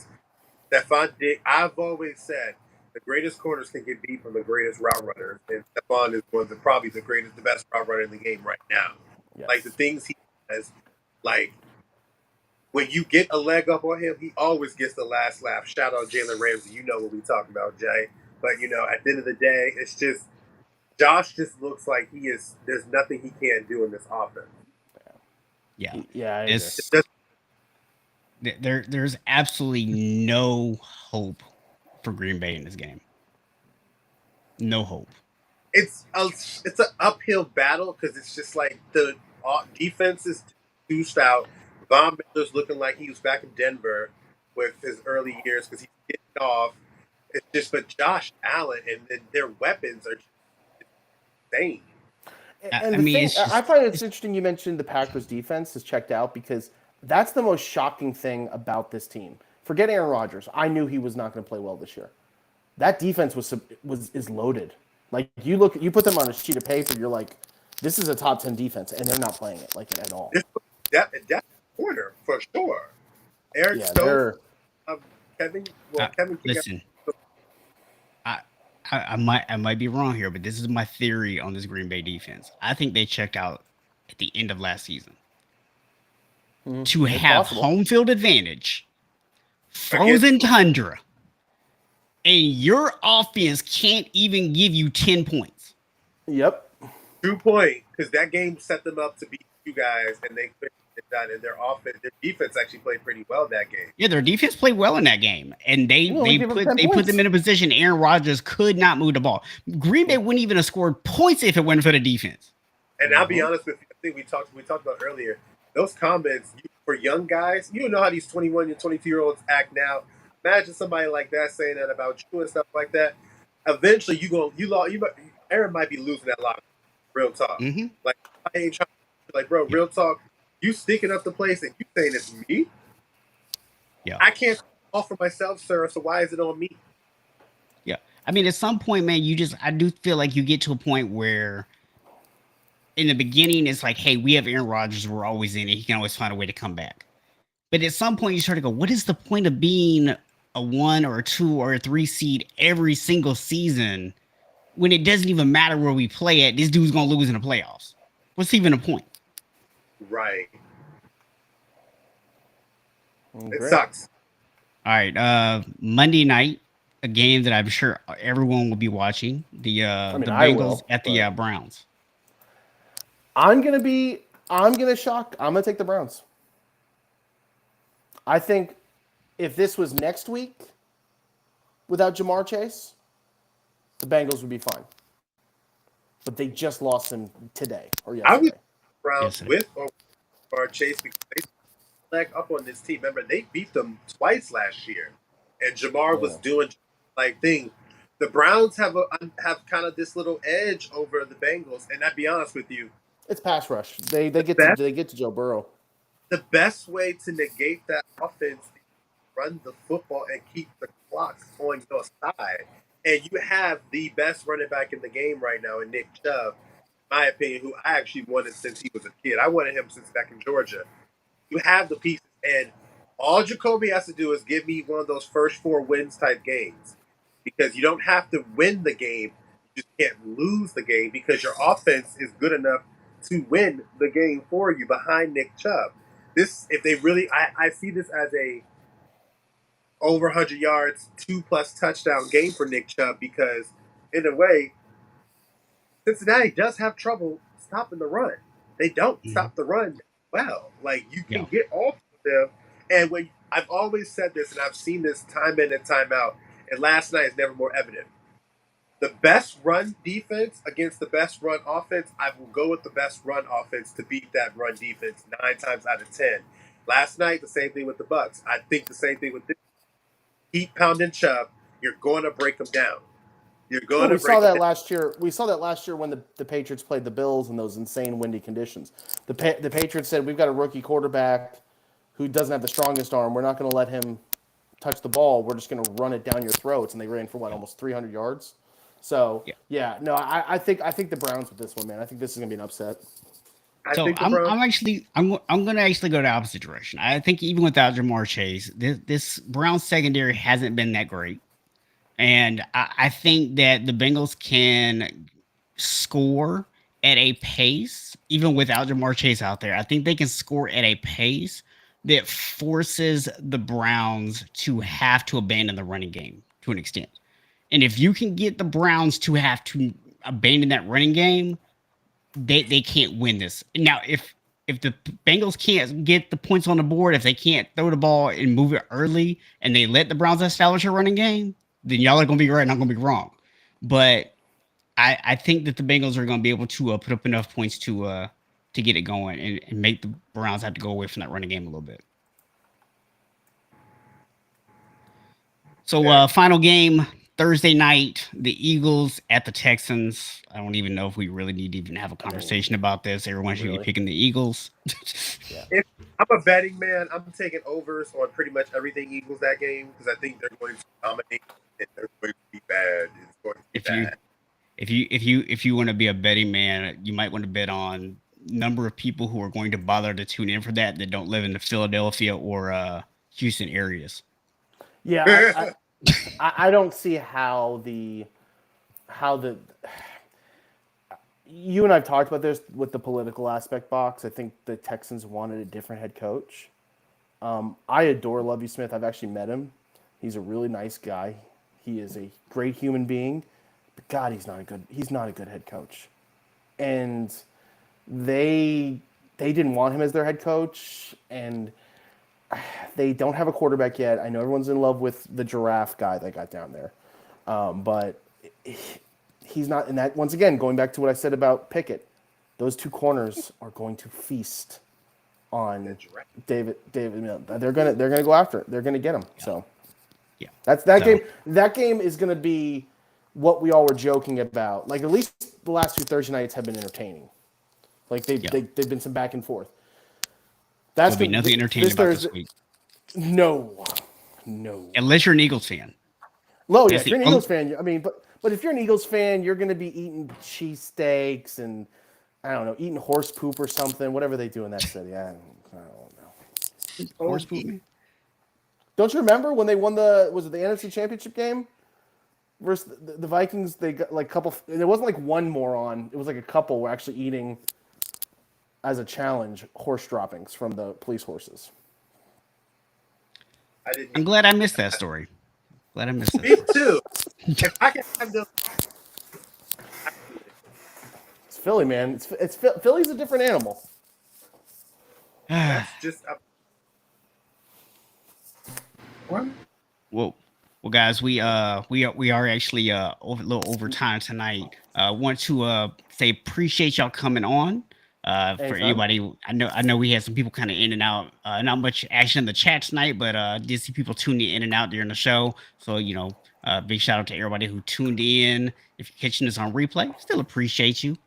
[SPEAKER 3] Stephon Diggs, I've always said the greatest corners can get beat from the greatest route runners, and Stephon is one of probably the best route runner in the game right now. Yes. Like, the things he does, like, when you get a leg up on him, he always gets the last laugh. Shout out Jalen Ramsey. You know what we talking about, Jay. But, you know, at the end of the day, it's just Josh just looks like there's nothing he can't do in this offense.
[SPEAKER 1] Yeah. There's absolutely no hope for Green Bay in this game. No hope.
[SPEAKER 3] It's an uphill battle because it's just like the defense is too stout. Von Miller's looking like he was back in Denver with his early years because he's getting off. It's just, but Josh Allen and their weapons are just insane.
[SPEAKER 2] And I find it's interesting you mentioned the Packers defense is checked out because that's the most shocking thing about this team. Forget Aaron Rodgers. I knew he was not going to play well this year. That defense is loaded. Like you put them on a sheet of paper, you're like, this is a top 10 defense, and they're not playing it like at all.
[SPEAKER 3] That's corner for sure. Eric Stokes, Kevin.
[SPEAKER 1] Listen, I might be wrong here, but this is my theory on this Green Bay defense. I think they checked out at the end of last season to have home field advantage, frozen tundra, and your offense can't even give you 10 points.
[SPEAKER 2] Yep.
[SPEAKER 3] 2 points, because that game set them up to beat you guys, and they couldn't get done. And their defense actually played pretty well in that game.
[SPEAKER 1] Yeah, their defense played well in that game, and they put them in a position Aaron Rodgers could not move the ball. Green Bay wouldn't even have scored points if it wasn't for the defense.
[SPEAKER 3] And I'll be honest with you, I think we talked about earlier, those comments for young guys, you know how these 21 and 22-year-olds act now. Imagine somebody like that saying that about you and stuff like that. Eventually, Aaron might be losing that locker. Real talk. Mm-hmm. Like, I ain't trying to, like, bro, real talk. You sticking up the place and you saying it's me?
[SPEAKER 1] Yeah.
[SPEAKER 3] I can't offer myself, sir, so why is it on me?
[SPEAKER 1] Yeah. I mean, at some point, man, I do feel like you get to a point where in the beginning, it's like, hey, we have Aaron Rodgers. We're always in it. He can always find a way to come back. But at some point, you start to go, what is the point of being a 1 or a 2 or a 3 seed every single season when it doesn't even matter where we play at? This dude's going to lose in the playoffs. What's even the point?
[SPEAKER 3] Right. It sucks.
[SPEAKER 1] All right. Monday night, a game that I'm sure everyone will be watching. The Bengals at the Browns.
[SPEAKER 2] I'm going to take the Browns. I think if this was next week without Ja'Marr Chase, the Bengals would be fine. But they just lost him today or yesterday.
[SPEAKER 3] I would Browns with or Chase because they leg up on this team. Remember, they beat them twice last year, and Ja'Marr was doing like things. The Browns have kind of this little edge over the Bengals, and I'd be honest with you,
[SPEAKER 2] it's pass rush. They get to Joe Burrow.
[SPEAKER 3] The best way to negate that offense is run the football and keep the clock on your side. And you have the best running back in the game right now in Nick Chubb, in my opinion, who I actually wanted since he was a kid. I wanted him since back in Georgia. You have the pieces, and all Jacoby has to do is give me one of those first 4 wins type games. Because you don't have to win the game, you just can't lose the game because your offense is good enough to win the game for you behind Nick Chubb. If they really, I see this as a over 100 yards, 2+ touchdown game for Nick Chubb because, in a way, Cincinnati does have trouble stopping the run. They don't stop the run well. Like, you can get off of them. And I've always said this, and I've seen this time in and time out, and last night is never more evident. the best run defense against the best run offense, I will go with the best run offense to beat that run defense 9 times out of 10. Last night, the same thing with the Bucks. I think the same thing with this. Keep pounding Chubb. You're going to break them down. You're going
[SPEAKER 2] Well,
[SPEAKER 3] to
[SPEAKER 2] we saw
[SPEAKER 3] break them
[SPEAKER 2] that
[SPEAKER 3] down.
[SPEAKER 2] last year. We saw that last year when the Patriots played the Bills in those insane windy conditions. The Patriots said, we've got a rookie quarterback who doesn't have the strongest arm. We're not going to let him touch the ball. We're just going to run it down your throats. And they ran for almost 300 yards. So no, I think the Browns with this one, man. I think this is going to be an upset.
[SPEAKER 1] So I'm gonna actually go the opposite direction. I think even without Ja'Marr Chase, this Browns secondary hasn't been that great, and I think that the Bengals can score at a pace even without Ja'Marr Chase out there. I think they can score at a pace that forces the Browns to have to abandon the running game to an extent. And if you can get the Browns to have to abandon that running game, they can't win this. Now, if the Bengals can't get the points on the board, if they can't throw the ball and move it early, and they let the Browns establish a running game, then y'all are going to be right, and I'm going to be wrong. But I think that the Bengals are going to be able to put up enough points to get it going and make the Browns have to go away from that running game a little bit. So final game, Thursday night, the Eagles at the Texans. I don't even know if we really need to even have a conversation about this. Everyone should be picking the Eagles.
[SPEAKER 3] If I'm a betting man, I'm taking overs on pretty much everything Eagles that game because I think they're going to dominate and they're going to be bad. It's going to be bad.
[SPEAKER 1] If you want to be a betting man, you might want to bet on number of people who are going to bother to tune in for that don't live in the Philadelphia or Houston areas.
[SPEAKER 2] Yeah, I don't see how the you and I've talked about this with the political aspect box. I think the Texans wanted a different head coach. I adore Lovie Smith. I've actually met him. He's a really nice guy. He is a great human being. But God, he's not a good head coach. And they didn't want him as their head coach, and they don't have a quarterback yet. I know everyone's in love with the giraffe guy they got down there, but he's not. And that, once again, going back to what I said about Pickett, those two corners are going to feast on David. They're gonna go after it. They're gonna get him. So game. That game is gonna be what we all were joking about. Like, at least the last two Thursday nights have been entertaining. Like they've been some back and forth.
[SPEAKER 1] That's going to be nothing entertaining about this week.
[SPEAKER 2] No.
[SPEAKER 1] Unless you're an Eagles fan.
[SPEAKER 2] Well, yeah, if you're an Eagles fan, I mean, but if you're an Eagles fan, you're going to be eating cheesesteaks and, I don't know, eating horse poop or something, whatever they do in that city. I don't know.
[SPEAKER 1] Horse poop?
[SPEAKER 2] Don't you remember when they won the NFC Championship game? Versus the Vikings, they got like a couple, and it wasn't like one moron, it was like a couple were actually eating, as a challenge, horse droppings from the police horses.
[SPEAKER 1] I'm glad I missed that story.
[SPEAKER 3] Me too. If I can have those.
[SPEAKER 2] It's Philly, man. It's Philly's a different animal.
[SPEAKER 3] That's just what?
[SPEAKER 1] Well, guys, we are actually a little over time tonight. Want to say appreciate y'all coming on. For anybody, I know we had some people kind of in and out. Not much action in the chat tonight, but did see people tuning in and out during the show. So big shout out to everybody who tuned in. If you're catching this on replay, still appreciate you.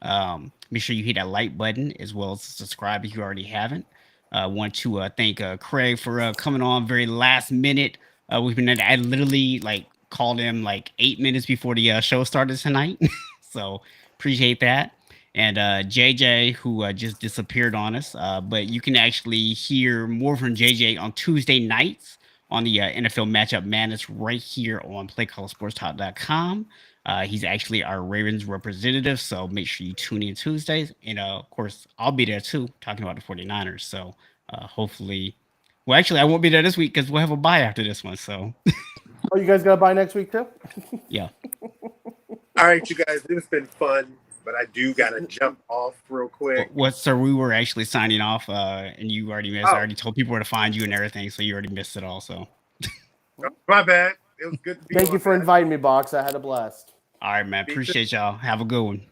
[SPEAKER 1] Make sure you hit that like button as well as subscribe if you already haven't. Want to thank Craig for coming on very last minute. I literally called him 8 minutes before the show started tonight. So appreciate that. And JJ, who just disappeared on us. But you can actually hear more from JJ on Tuesday nights on the NFL Matchup Madness right here on PlayColorSportsTalk.com. He's actually our Ravens representative, so make sure you tune in Tuesdays. And, of course, I'll be there, too, talking about the 49ers. So hopefully... Well, actually, I won't be there this week because we'll have a bye after this one. So...
[SPEAKER 2] Oh, you guys got a bye next week, too?
[SPEAKER 1] Yeah.
[SPEAKER 3] All right, you guys, it's been fun. But I do gotta jump off real quick.
[SPEAKER 1] So we were actually signing off, and you already missed. I already told people where to find you and everything, so you already missed it all. So
[SPEAKER 3] my bad. It was good to be.
[SPEAKER 2] Thank you for inviting me, Box. I had a blast.
[SPEAKER 1] All right, man.
[SPEAKER 3] Me too.
[SPEAKER 1] Appreciate y'all. Have a good one.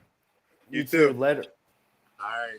[SPEAKER 2] You
[SPEAKER 3] too.
[SPEAKER 2] too. Later.
[SPEAKER 3] All right.